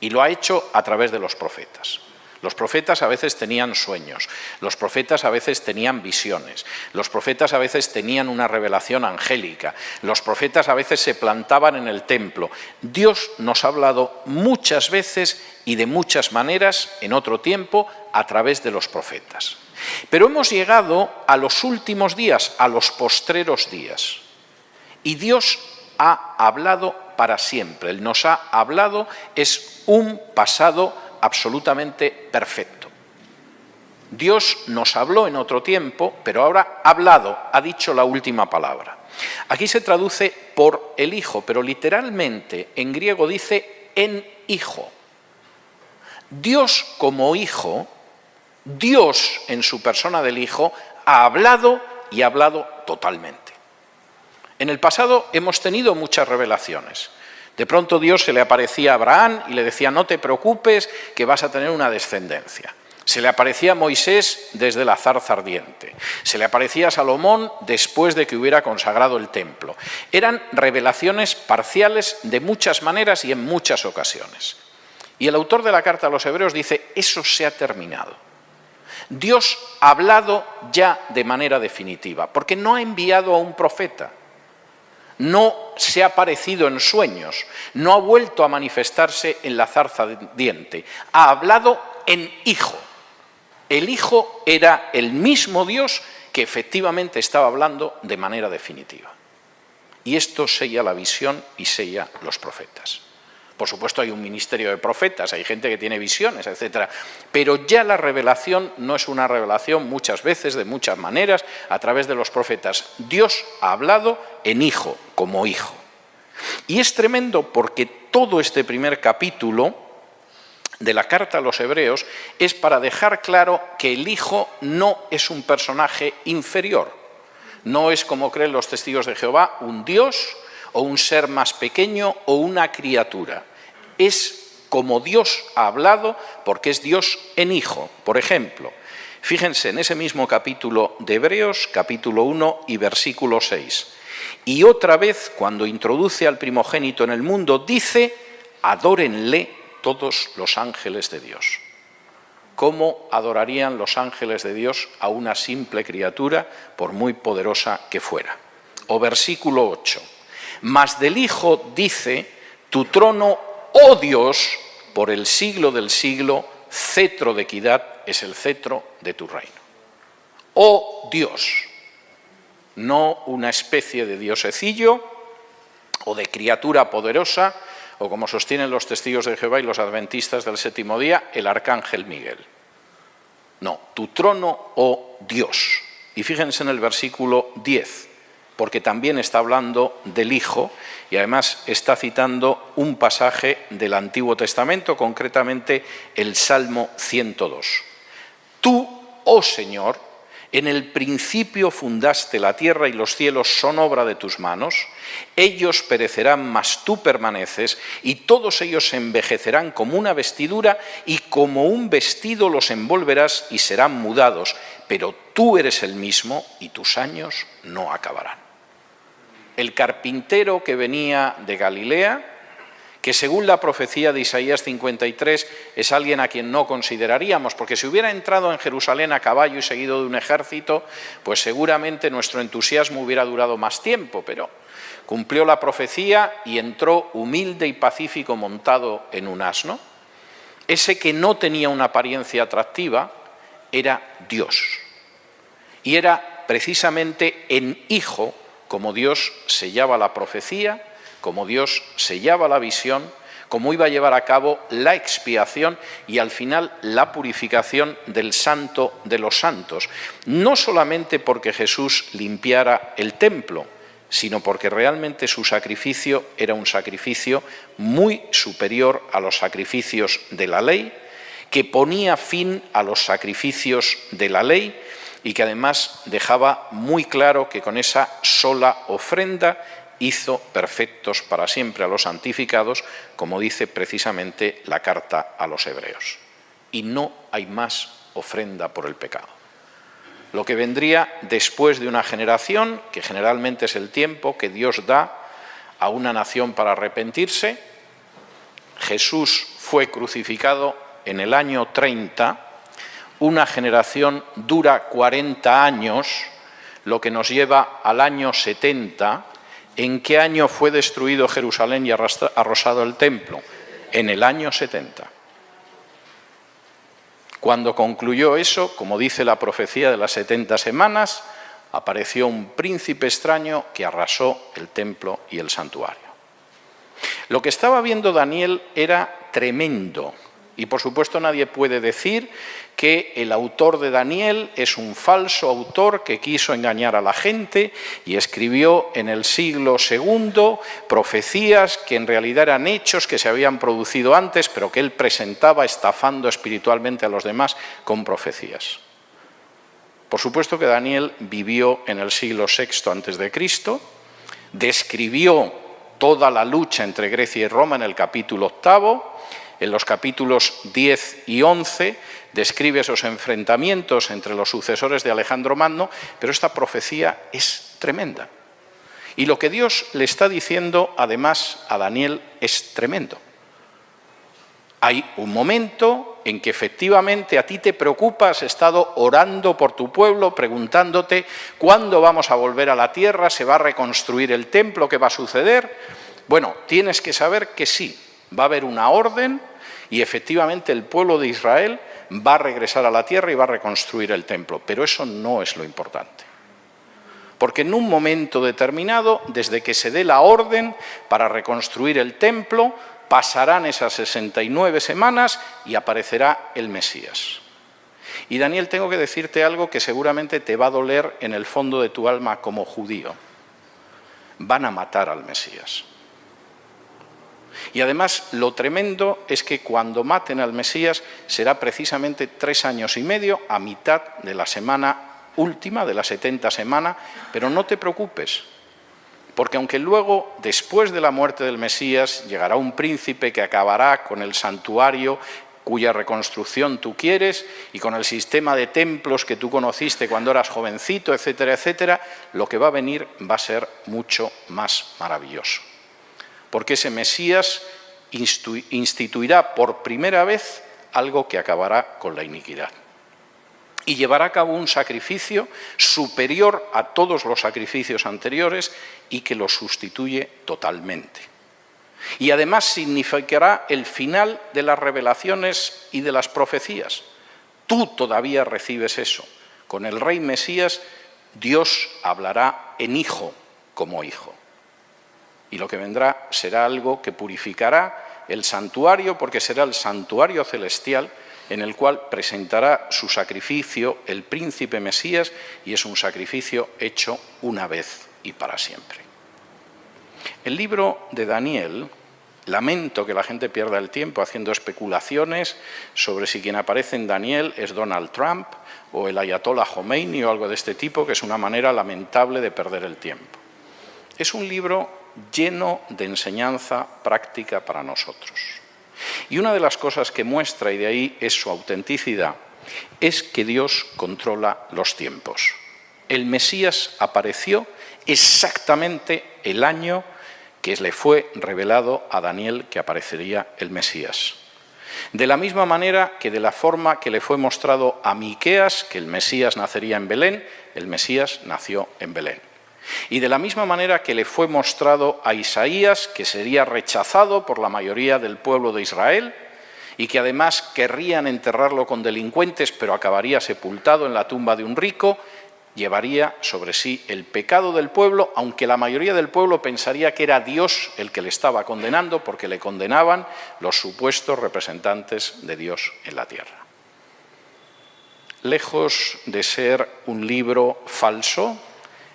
y lo ha hecho a través de los profetas. Los profetas a veces tenían sueños, los profetas a veces tenían visiones, los profetas a veces tenían una revelación angélica, los profetas a veces se plantaban en el templo. Dios nos ha hablado muchas veces y de muchas maneras en otro tiempo a través de los profetas. Pero hemos llegado a los últimos días, a los postreros días, y Dios ha hablado para siempre. Él nos ha hablado, es un pasado absolutamente perfecto. Dios nos habló en otro tiempo, pero ahora ha hablado, ha dicho la última palabra. Aquí se traduce por el Hijo, pero literalmente en griego dice en Hijo. Dios como Hijo, Dios en su persona del Hijo, ha hablado y ha hablado totalmente. En el pasado hemos tenido muchas revelaciones. De pronto Dios se le aparecía a Abraham y le decía: no te preocupes que vas a tener una descendencia. Se le aparecía a Moisés desde la zarza ardiente. Se le aparecía a Salomón después de que hubiera consagrado el templo. Eran revelaciones parciales de muchas maneras y en muchas ocasiones. Y el autor de la carta a los Hebreos dice: eso se ha terminado. Dios ha hablado ya de manera definitiva, porque no ha enviado a un profeta. No se ha aparecido en sueños, no ha vuelto a manifestarse en la zarza ardiente, ha hablado en Hijo. El Hijo era el mismo Dios que efectivamente estaba hablando de manera definitiva. Y esto sella la visión y sella los profetas. Por supuesto hay un ministerio de profetas, hay gente que tiene visiones, etc. Pero ya la revelación no es una revelación muchas veces, de muchas maneras, a través de los profetas. Dios ha hablado en Hijo, como Hijo. Y es tremendo porque todo este primer capítulo de la carta a los Hebreos es para dejar claro que el Hijo no es un personaje inferior. No es, como creen los testigos de Jehová, un Dios o un ser más pequeño o una criatura. Es como Dios ha hablado, porque es Dios en Hijo. Por ejemplo, fíjense en ese mismo capítulo de Hebreos, capítulo 1 y versículo 6. Y otra vez, cuando introduce al primogénito en el mundo, dice: adórenle todos los ángeles de Dios. ¿Cómo adorarían los ángeles de Dios a una simple criatura, por muy poderosa que fuera? O versículo 8. Mas del Hijo dice: tu trono, oh Dios, por el siglo del siglo, cetro de equidad es el cetro de tu reino. Oh Dios, no una especie de diosecillo o de criatura poderosa, o como sostienen los testigos de Jehová y los adventistas del séptimo día, el arcángel Miguel. No, tu trono, oh Dios. Y fíjense en el versículo 10. Porque también está hablando del Hijo y además está citando un pasaje del Antiguo Testamento, concretamente el Salmo 102. Tú, oh Señor, en el principio fundaste la tierra y los cielos son obra de tus manos. Ellos perecerán, mas tú permaneces, y todos ellos se envejecerán como una vestidura, y como un vestido los envolverás y serán mudados. Pero tú eres el mismo y tus años no acabarán. El carpintero que venía de Galilea, que según la profecía de Isaías 53 es alguien a quien no consideraríamos, porque si hubiera entrado en Jerusalén a caballo y seguido de un ejército, pues seguramente nuestro entusiasmo hubiera durado más tiempo, pero cumplió la profecía y entró humilde y pacífico montado en un asno. ese que no tenía una apariencia atractiva, era Dios. Y era precisamente en Hijo como Dios sellaba la profecía, como Dios sellaba la visión, como iba a llevar a cabo la expiación y al final la purificación del santo de los santos. No solamente porque Jesús limpiara el templo, sino porque realmente su sacrificio era un sacrificio muy superior a los sacrificios de la ley, que ponía fin a los sacrificios de la ley y que además dejaba muy claro que con esa sola ofrenda hizo perfectos para siempre a los santificados, como dice precisamente la carta a los hebreos. Y no hay más ofrenda por el pecado. Lo que vendría después de una generación, que generalmente es el tiempo que Dios da a una nación para arrepentirse. Jesús fue crucificado en el año 30, una generación dura 40 años, lo que nos lleva al año 70. ¿En qué año fue destruido Jerusalén y arrasado el templo? En el año 70. Cuando concluyó eso, como dice la profecía de las 70 semanas, apareció un príncipe extraño que arrasó el templo y el santuario. Lo que estaba viendo Daniel era tremendo. Y por supuesto nadie puede decir que el autor de Daniel es un falso autor que quiso engañar a la gente y escribió en el siglo II profecías que en realidad eran hechos que se habían producido antes, pero que él presentaba estafando espiritualmente a los demás con profecías. Por supuesto que Daniel vivió en el siglo VI a.C., describió toda la lucha entre Grecia y Roma en el capítulo 8, en los capítulos 10 y 11 describe esos enfrentamientos entre los sucesores de Alejandro Magno, pero esta profecía es tremenda. Y lo que Dios le está diciendo, además, a Daniel es tremendo. Hay un momento en que efectivamente a ti te preocupa, has estado orando por tu pueblo, preguntándote cuándo vamos a volver a la tierra, se va a reconstruir el templo, ¿qué va a suceder? Bueno, tienes que saber que sí, va a haber una orden y efectivamente el pueblo de Israel va a regresar a la tierra y va a reconstruir el templo. Pero eso no es lo importante. Porque en un momento determinado, desde que se dé la orden para reconstruir el templo, pasarán esas 69 semanas y aparecerá el Mesías. Y Daniel, tengo que decirte algo que seguramente te va a doler en el fondo de tu alma como judío. Van a matar al Mesías. Y además lo tremendo es que cuando maten al Mesías será precisamente 3 años y medio, a mitad de la semana última, de la 70 semana, pero no te preocupes, porque aunque luego, después de la muerte del Mesías, llegará un príncipe que acabará con el santuario cuya reconstrucción tú quieres y con el sistema de templos que tú conociste cuando eras jovencito, etcétera, etcétera, lo que va a venir va a ser mucho más maravilloso. Porque ese Mesías instituirá por primera vez algo que acabará con la iniquidad. Y llevará a cabo un sacrificio superior a todos los sacrificios anteriores y que lo sustituye totalmente. Y además significará el final de las revelaciones y de las profecías. Tú todavía recibes eso. Con el Rey Mesías, Dios hablará en hijo como hijo. Y lo que vendrá será algo que purificará el santuario, porque será el santuario celestial en el cual presentará su sacrificio el príncipe Mesías, y es un sacrificio hecho una vez y para siempre. El libro de Daniel, lamento que la gente pierda el tiempo haciendo especulaciones sobre si quien aparece en Daniel es Donald Trump o el ayatollah Khomeini o algo de este tipo, que es una manera lamentable de perder el tiempo. Es un libro lleno de enseñanza práctica para nosotros. Y una de las cosas que muestra, y de ahí es su autenticidad, es que Dios controla los tiempos. El Mesías apareció exactamente el año que le fue revelado a Daniel que aparecería el Mesías. De la misma manera que de la forma que le fue mostrado a Miqueas, que el Mesías nacería en Belén, el Mesías nació en Belén. Y de la misma manera que le fue mostrado a Isaías, que sería rechazado por la mayoría del pueblo de Israel, y que además querrían enterrarlo con delincuentes, pero acabaría sepultado en la tumba de un rico, llevaría sobre sí el pecado del pueblo, aunque la mayoría del pueblo pensaría que era Dios el que le estaba condenando, porque le condenaban los supuestos representantes de Dios en la tierra. Lejos de ser un libro falso,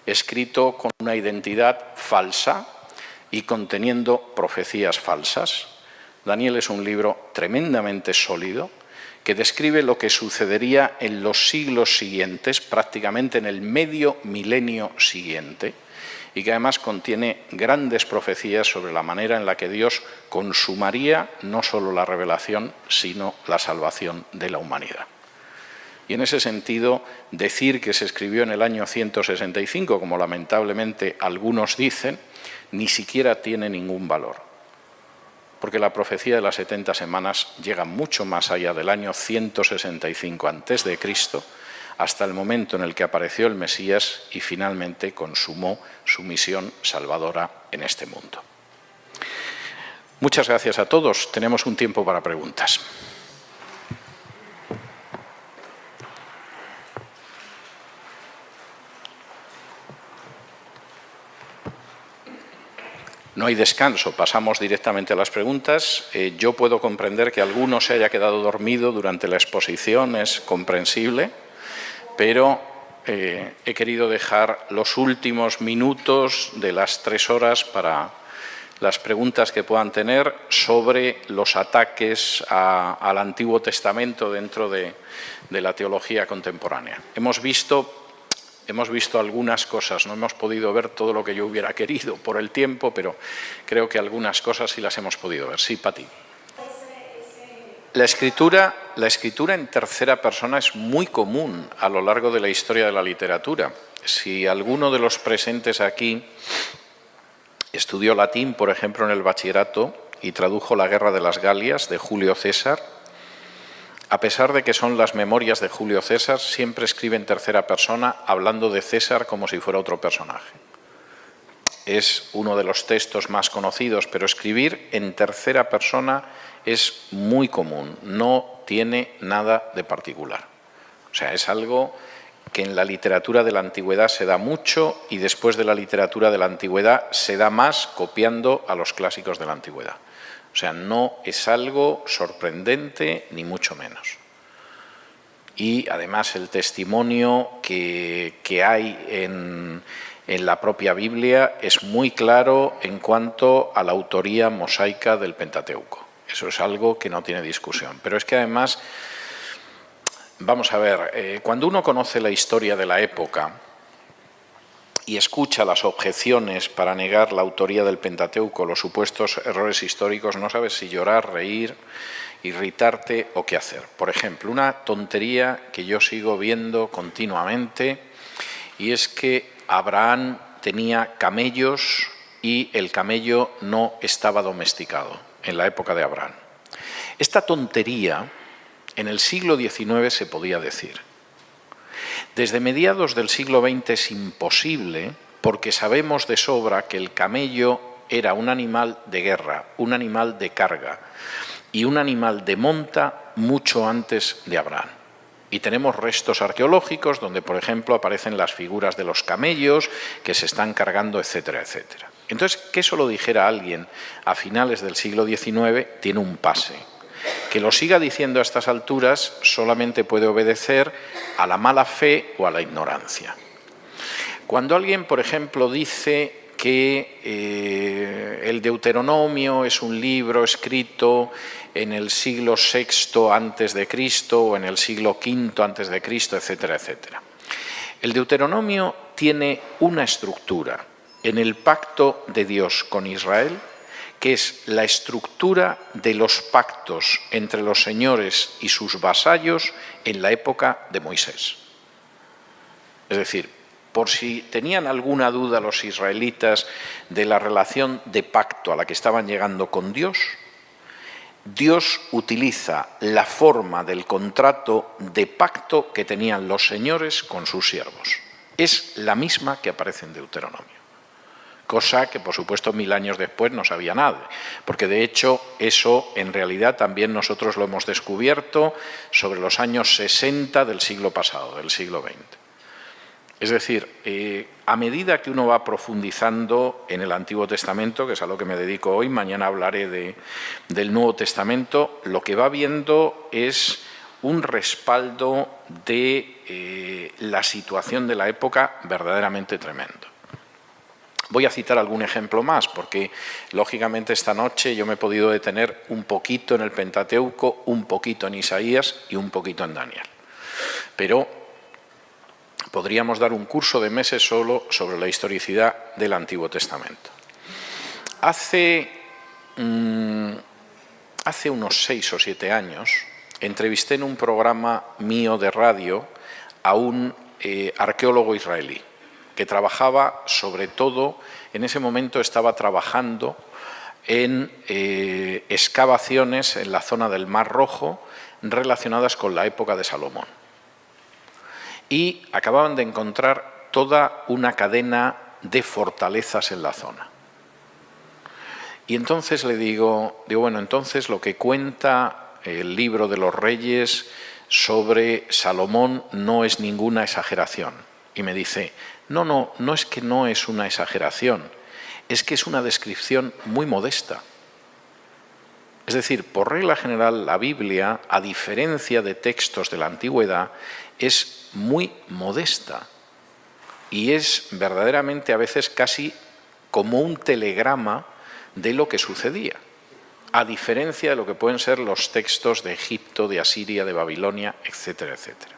escrito con una identidad falsa y conteniendo profecías falsas, Daniel es un libro tremendamente sólido, que describe lo que sucedería en los siglos siguientes, prácticamente en el medio milenio siguiente, y que además contiene grandes profecías sobre la manera en la que Dios consumaría no solo la revelación, sino la salvación de la humanidad. Y en ese sentido, decir que se escribió en el año 165, como lamentablemente algunos dicen, ni siquiera tiene ningún valor. Porque la profecía de las 70 semanas llega mucho más allá del año 165 a.C., hasta el momento en el que apareció el Mesías y finalmente consumó su misión salvadora en este mundo. Muchas gracias a todos. Tenemos un tiempo para preguntas. No hay descanso, pasamos directamente a las preguntas. Yo puedo comprender que alguno se haya quedado dormido durante la exposición, es comprensible, pero he querido dejar los últimos minutos de las 3 horas para las preguntas que puedan tener sobre los ataques al Antiguo Testamento dentro de la teología contemporánea. Hemos visto algunas cosas, no hemos podido ver todo lo que yo hubiera querido por el tiempo, pero creo que algunas cosas sí las hemos podido ver. Sí, Pati. La escritura en tercera persona es muy común a lo largo de la historia de la literatura. Si alguno de los presentes aquí estudió latín, por ejemplo, en el bachillerato y tradujo La Guerra de las Galias de Julio César, a pesar de que son las memorias de Julio César, siempre escribe en tercera persona hablando de César como si fuera otro personaje. Es uno de los textos más conocidos, pero escribir en tercera persona es muy común, no tiene nada de particular. O sea, es algo que en la literatura de la antigüedad se da mucho y después de la literatura de la antigüedad se da más copiando a los clásicos de la antigüedad. O sea, no es algo sorprendente ni mucho menos. Y además el testimonio que hay en la propia Biblia es muy claro en cuanto a la autoría mosaica del Pentateuco. Eso es algo que no tiene discusión. Pero es que además, vamos a ver, cuando uno conoce la historia de la época y escucha las objeciones para negar la autoría del Pentateuco, los supuestos errores históricos, no sabes si llorar, reír, irritarte o qué hacer. Por ejemplo, una tontería que yo sigo viendo continuamente, y es que Abraham tenía camellos y el camello no estaba domesticado en la época de Abraham. Esta tontería en el siglo XIX se podía decir. Desde mediados del siglo XX es imposible, porque sabemos de sobra que el camello era un animal de guerra, un animal de carga y un animal de monta mucho antes de Abraham. Y tenemos restos arqueológicos donde, por ejemplo, aparecen las figuras de los camellos que se están cargando, etcétera, etcétera. Entonces, que eso lo dijera alguien a finales del siglo XIX tiene un pase. Que lo siga diciendo a estas alturas solamente puede obedecer a la mala fe o a la ignorancia. Cuando alguien, por ejemplo, dice que el Deuteronomio es un libro escrito en el siglo VI antes de Cristo o en el siglo V antes de Cristo, etcétera, etcétera. El Deuteronomio tiene una estructura en el pacto de Dios con Israel, que es la estructura de los pactos entre los señores y sus vasallos en la época de Moisés. Es decir, por si tenían alguna duda los israelitas de la relación de pacto a la que estaban llegando con Dios, Dios utiliza la forma del contrato de pacto que tenían los señores con sus siervos. Es la misma que aparece en Deuteronomio. cosa que por supuesto 1000 años después no sabía nadie, porque de hecho eso en realidad también nosotros lo hemos descubierto sobre los años 60 del siglo pasado, del siglo XX. Es decir, a medida que uno va profundizando en el Antiguo Testamento, que es a lo que me dedico hoy, mañana hablaré del Nuevo Testamento, lo que va viendo es un respaldo de la situación de la época verdaderamente tremendo. Voy a citar algún ejemplo más, porque lógicamente esta noche yo me he podido detener un poquito en el Pentateuco, un poquito en Isaías y un poquito en Daniel. Pero podríamos dar un curso de meses solo sobre la historicidad del Antiguo Testamento. Hace unos 6 o 7 años entrevisté en un programa mío de radio a un arqueólogo israelí que trabajaba, sobre todo, en ese momento estaba trabajando en excavaciones en la zona del Mar Rojo relacionadas con la época de Salomón. Y acababan de encontrar toda una cadena de fortalezas en la zona. Y entonces le digo, bueno, entonces lo que cuenta el libro de los Reyes sobre Salomón no es ninguna exageración. Y me dice, no es que no es una exageración, es que es una descripción muy modesta. Es decir, por regla general, la Biblia, a diferencia de textos de la antigüedad, es muy modesta y es verdaderamente a veces casi como un telegrama de lo que sucedía, a diferencia de lo que pueden ser los textos de Egipto, de Asiria, de Babilonia, etcétera, etcétera.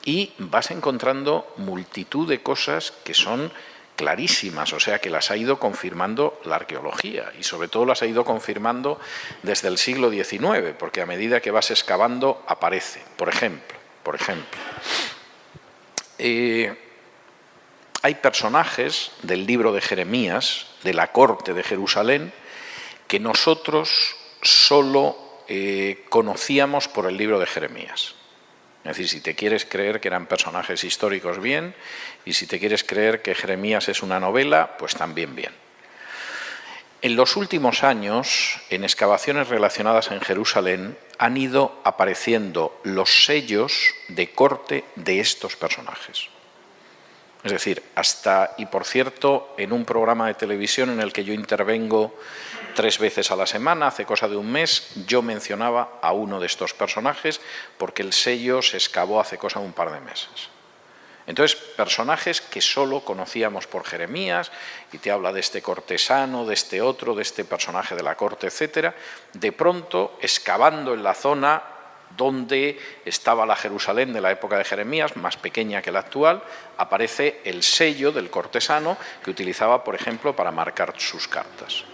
Y vas encontrando multitud de cosas que son clarísimas, o sea, que las ha ido confirmando la arqueología y sobre todo las ha ido confirmando desde el siglo XIX, porque a medida que vas excavando aparece. Por ejemplo, hay personajes del libro de Jeremías, de la corte de Jerusalén, que nosotros solo conocíamos por el libro de Jeremías. Es decir, si te quieres creer que eran personajes históricos, bien, y si te quieres creer que Jeremías es una novela, pues también bien. En los últimos años, en excavaciones relacionadas en Jerusalén, han ido apareciendo los sellos de corte de estos personajes. Es decir, y por cierto, en un programa de televisión en el que yo intervengo 3 veces a la semana, hace cosa de un mes, yo mencionaba a uno de estos personajes porque el sello se excavó hace cosa de un par de meses. Entonces, personajes que solo conocíamos por Jeremías, y te habla de este cortesano, de este otro, de este personaje de la corte, etcétera, de pronto, excavando en la zona donde estaba la Jerusalén de la época de Jeremías, más pequeña que la actual, aparece el sello del cortesano que utilizaba, por ejemplo, para marcar sus cartas.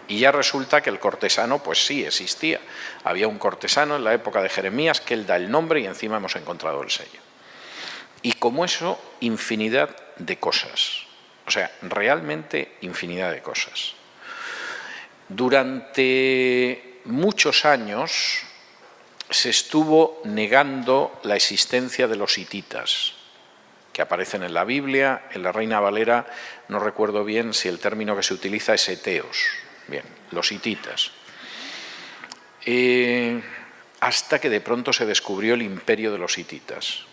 Y ya resulta que el cortesano, pues sí, existía. Había un cortesano en la época de Jeremías que él da el nombre y encima hemos encontrado el sello. Y como eso, infinidad de cosas. O sea, realmente infinidad de cosas. Durante muchos años se estuvo negando la existencia de los hititas, que aparecen en la Biblia. En la Reina Valera no recuerdo bien si el término que se utiliza es eteos. Bien, los hititas. Hasta que de pronto se descubrió el imperio de los hititas,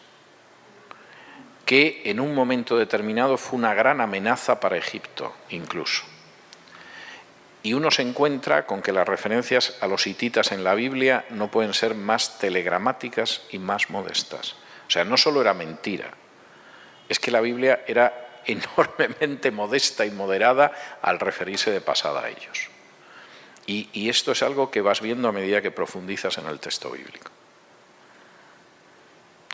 que en un momento determinado fue una gran amenaza para Egipto, incluso. Y uno se encuentra con que las referencias a los hititas en la Biblia no pueden ser más telegramáticas y más modestas. O sea, no solo era mentira, es que la Biblia era enormemente modesta y moderada al referirse de pasada a ellos. Y esto es algo que vas viendo a medida que profundizas en el texto bíblico.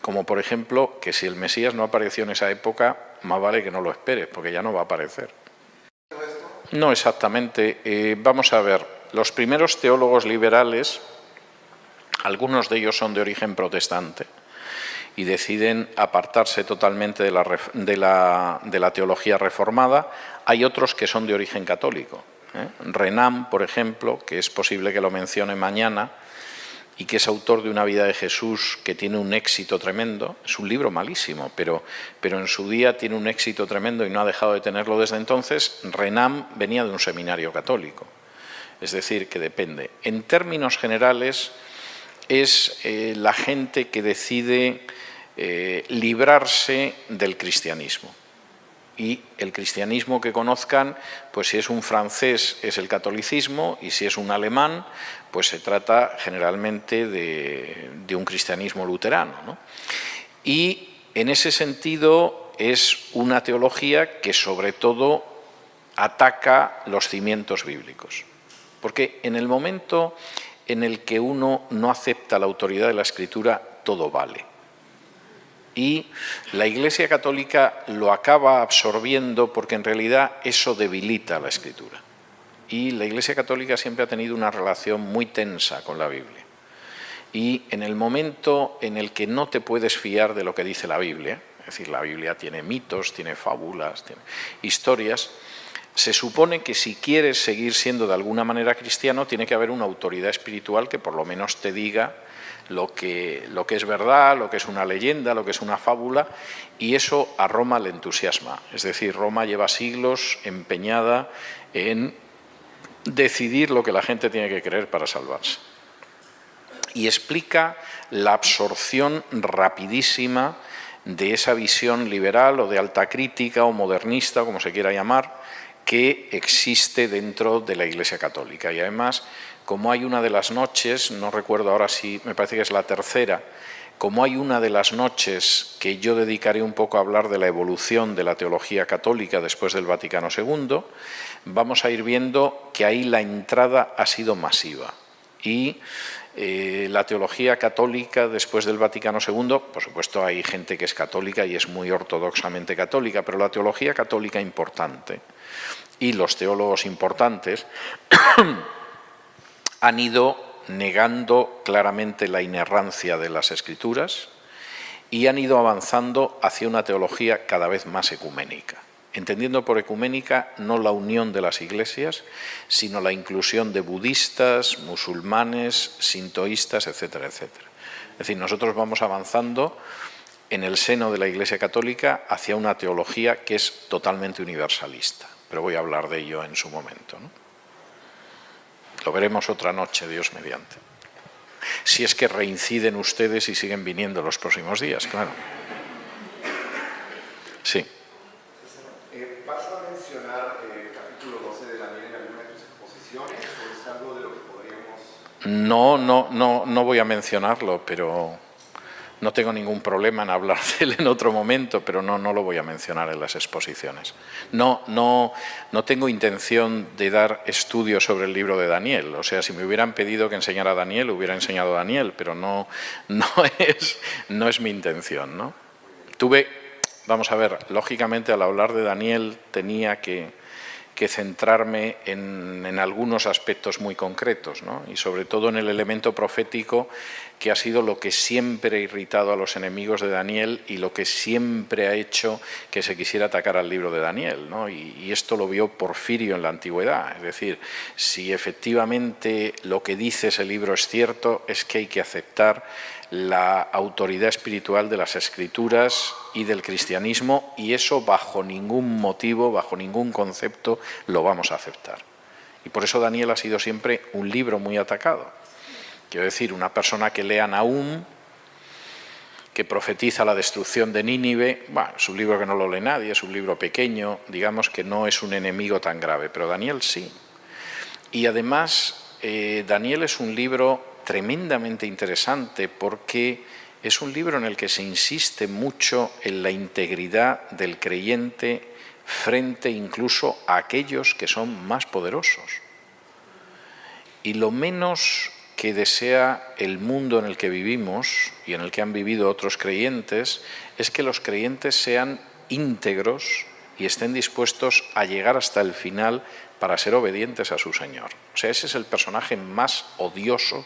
Como por ejemplo, que si el Mesías no apareció en esa época, más vale que no lo esperes, porque ya no va a aparecer. No exactamente. Vamos a ver, los primeros teólogos liberales, algunos de ellos son de origen protestante y deciden apartarse totalmente de la teología reformada. Hay otros que son de origen católico. Renan, por ejemplo, que es posible que lo mencione mañana, y que es autor de Una vida de Jesús que tiene un éxito tremendo. Es un libro malísimo, pero en su día tiene un éxito tremendo y no ha dejado de tenerlo desde entonces. Renan venía de un seminario católico, es decir, que depende. En términos generales, es la gente que decide librarse del cristianismo. Y el cristianismo que conozcan, pues si es un francés es el catolicismo, y si es un alemán, pues se trata generalmente de un cristianismo luterano, ¿no? Y en ese sentido es una teología que sobre todo ataca los cimientos bíblicos. Porque en el momento en el que uno no acepta la autoridad de la Escritura, todo vale. Y la Iglesia Católica lo acaba absorbiendo porque en realidad eso debilita la Escritura. Y la Iglesia Católica siempre ha tenido una relación muy tensa con la Biblia. Y en el momento en el que no te puedes fiar de lo que dice la Biblia, es decir, la Biblia tiene mitos, tiene fábulas, tiene historias, se supone que si quieres seguir siendo de alguna manera cristiano, tiene que haber una autoridad espiritual que por lo menos te diga lo que es verdad, lo que es una leyenda, lo que es una fábula, y eso a Roma le entusiasma. Es decir, Roma lleva siglos empeñada en decidir lo que la gente tiene que creer para salvarse. Y explica la absorción rapidísima de esa visión liberal o de alta crítica o modernista, como se quiera llamar, que existe dentro de la Iglesia Católica. Y además, como hay una de las noches, no recuerdo ahora si, me parece que es la tercera, como hay una de las noches que yo dedicaré un poco a hablar de la evolución de la teología católica después del Vaticano II, vamos a ir viendo que ahí la entrada ha sido masiva. Y la teología católica después del Vaticano II, por supuesto hay gente que es católica y es muy ortodoxamente católica, pero la teología católica importante y los teólogos importantes han ido negando claramente la inerrancia de las Escrituras y han ido avanzando hacia una teología cada vez más ecuménica. Entendiendo por ecuménica no la unión de las iglesias, sino la inclusión de budistas, musulmanes, sintoístas, etcétera, etcétera. Es decir, nosotros vamos avanzando en el seno de la Iglesia Católica hacia una teología que es totalmente universalista. Pero voy a hablar de ello en su momento, ¿no? Lo veremos otra noche, Dios mediante. Si es que reinciden ustedes y siguen viniendo los próximos días, claro. Sí. ¿Vas a mencionar el capítulo 12 de Daniel en alguna de tus exposiciones o es algo de lo que podríamos...? No voy a mencionarlo, pero no tengo ningún problema en hablar de él en otro momento, pero no lo voy a mencionar en las exposiciones. No tengo intención de dar estudios sobre el libro de Daniel. O sea, si me hubieran pedido que enseñara Daniel, hubiera enseñado Daniel, pero no es mi intención, ¿no? Vamos a ver, lógicamente al hablar de Daniel tenía que centrarme en algunos aspectos muy concretos, ¿no? Y sobre todo en el elemento profético, que ha sido lo que siempre ha irritado a los enemigos de Daniel y lo que siempre ha hecho que se quisiera atacar al libro de Daniel, ¿no? Y esto lo vio Porfirio en la antigüedad. Es decir, si efectivamente lo que dice ese libro es cierto, es que hay que aceptar la autoridad espiritual de las Escrituras y del cristianismo, y eso bajo ningún motivo, bajo ningún concepto lo vamos a aceptar. Y por eso Daniel ha sido siempre un libro muy atacado. Quiero decir, una persona que lea Nahum, que profetiza la destrucción de Nínive, bueno, es un libro que no lo lee nadie, es un libro pequeño, digamos que no es un enemigo tan grave, pero Daniel sí. Y además, Daniel es un libro tremendamente interesante porque es un libro en el que se insiste mucho en la integridad del creyente frente incluso a aquellos que son más poderosos. Y lo menos que desea el mundo en el que vivimos y en el que han vivido otros creyentes es que los creyentes sean íntegros y estén dispuestos a llegar hasta el final para ser obedientes a su Señor. O sea, ese es el personaje más odioso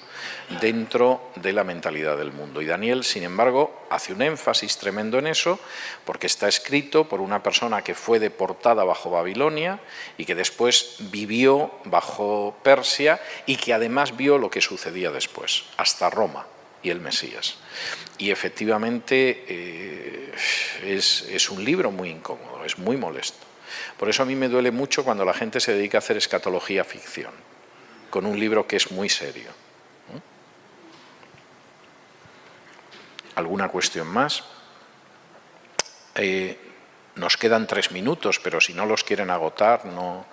dentro de la mentalidad del mundo. Y Daniel, sin embargo, hace un énfasis tremendo en eso, porque está escrito por una persona que fue deportada bajo Babilonia y que después vivió bajo Persia y que además vio lo que sucedía después, hasta Roma y el Mesías. Y efectivamente es un libro muy incómodo, es muy molesto. Por eso a mí me duele mucho cuando la gente se dedica a hacer escatología ficción, con un libro que es muy serio. ¿Alguna cuestión más? Nos quedan 3 minutos, pero si no los quieren agotar, no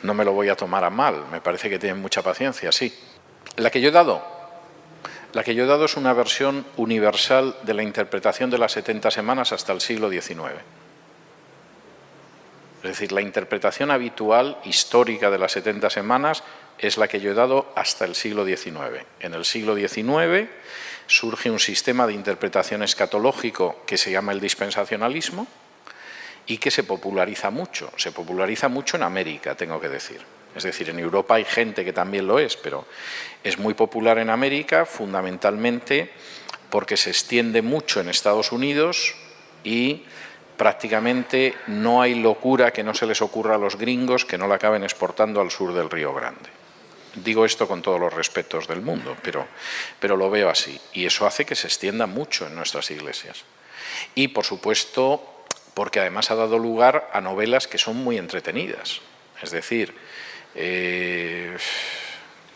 me lo voy a tomar a mal. Me parece que tienen mucha paciencia, sí. La que yo he dado es una versión universal de la interpretación de las 70 semanas hasta el siglo XIX. Es decir, la interpretación habitual, histórica de las 70 semanas es la que yo he dado hasta el siglo XIX. En el siglo XIX surge un sistema de interpretación escatológico que se llama el dispensacionalismo y que se populariza mucho. Se populariza mucho en América, tengo que decir. Es decir, en Europa hay gente que también lo es, pero es muy popular en América, fundamentalmente porque se extiende mucho en Estados Unidos y prácticamente no hay locura que no se les ocurra a los gringos que no la acaben exportando al sur del Río Grande. Digo esto con todos los respetos del mundo, pero lo veo así. Y eso hace que se extienda mucho en nuestras iglesias. Y, por supuesto, porque además ha dado lugar a novelas que son muy entretenidas. Es decir,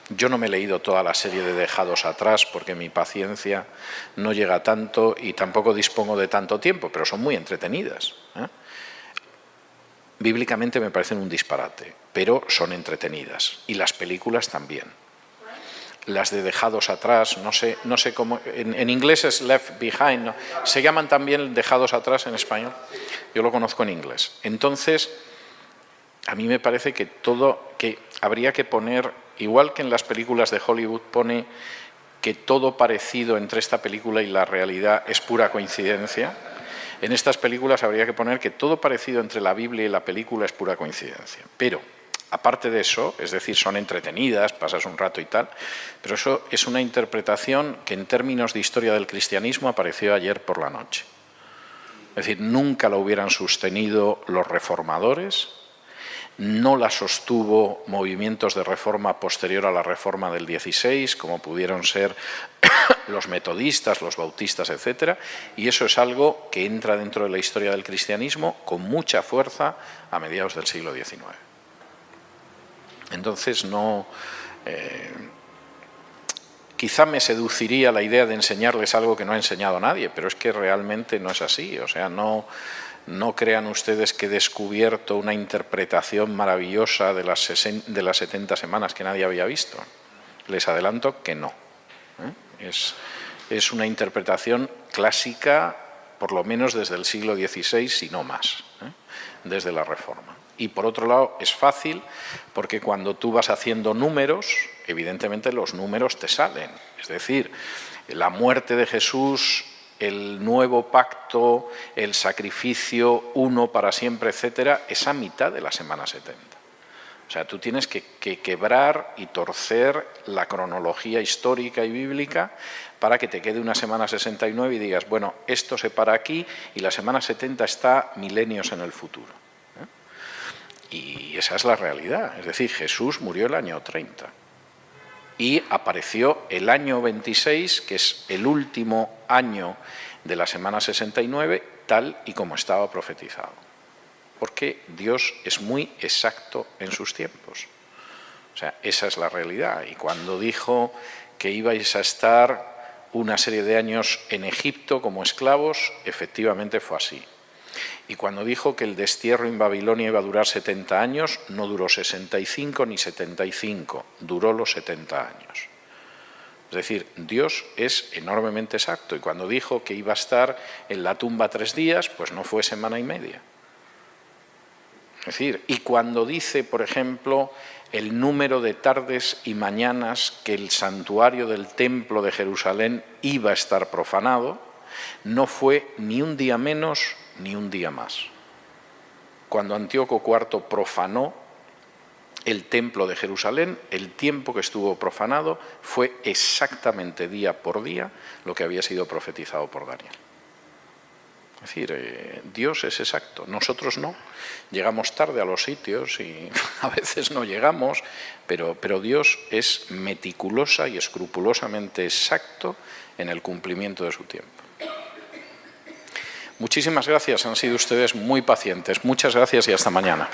yo no me he leído toda la serie de Dejados atrás porque mi paciencia no llega tanto y tampoco dispongo de tanto tiempo, pero son muy entretenidas. Bíblicamente me parecen un disparate, pero son entretenidas. Y las películas también. Las de Dejados atrás, no sé cómo, en inglés es Left Behind, ¿no? ¿Se llaman también Dejados atrás en español? Yo lo conozco en inglés. Entonces, a mí me parece que habría que poner, igual que en las películas de Hollywood pone que todo parecido entre esta película y la realidad es pura coincidencia, en estas películas habría que poner que todo parecido entre la Biblia y la película es pura coincidencia. Pero, aparte de eso, es decir, son entretenidas, pasas un rato y tal, pero eso es una interpretación que en términos de historia del cristianismo apareció ayer por la noche. Es decir, nunca la hubieran sostenido los reformadores, no la sostuvo movimientos de reforma posterior a la reforma del 16, como pudieron ser los metodistas, los bautistas, etc. Y eso es algo que entra dentro de la historia del cristianismo con mucha fuerza a mediados del siglo XIX. Entonces, quizá me seduciría la idea de enseñarles algo que no ha enseñado nadie, pero es que realmente no es así. O sea, no crean ustedes que he descubierto una interpretación maravillosa de las 70 semanas que nadie había visto. Les adelanto que no. Es una interpretación clásica, por lo menos desde el siglo XVI, si no más, desde la Reforma. Y por otro lado, es fácil porque cuando tú vas haciendo números, evidentemente los números te salen. Es decir, la muerte de Jesús, el nuevo pacto, el sacrificio, uno para siempre, etcétera, es a mitad de la semana 70. O sea, tú tienes que quebrar y torcer la cronología histórica y bíblica para que te quede una semana 69 y digas, bueno, esto se para aquí y la semana 70 está milenios en el futuro. Y esa es la realidad. Es decir, Jesús murió el año 30 y apareció el año 26, que es el último año de la semana 69, tal y como estaba profetizado. Porque Dios es muy exacto en sus tiempos. O sea, esa es la realidad. Y cuando dijo que ibais a estar una serie de años en Egipto como esclavos, efectivamente fue así. Y cuando dijo que el destierro en Babilonia iba a durar 70 años, no duró 65 ni 75, duró los 70 años. Es decir, Dios es enormemente exacto. Y cuando dijo que iba a estar en la tumba 3 días, pues no fue semana y media. Es decir, y cuando dice, por ejemplo, el número de tardes y mañanas que el santuario del templo de Jerusalén iba a estar profanado, no fue ni un día menos ni un día más. cuando Antíoco IV profanó el templo de Jerusalén, el tiempo que estuvo profanado fue exactamente día por día lo que había sido profetizado por Daniel. Es decir, Dios es exacto, nosotros no. Llegamos tarde a los sitios y a veces no llegamos, pero Dios es meticulosa y escrupulosamente exacto en el cumplimiento de su tiempo. Muchísimas gracias, han sido ustedes muy pacientes. Muchas gracias y hasta mañana.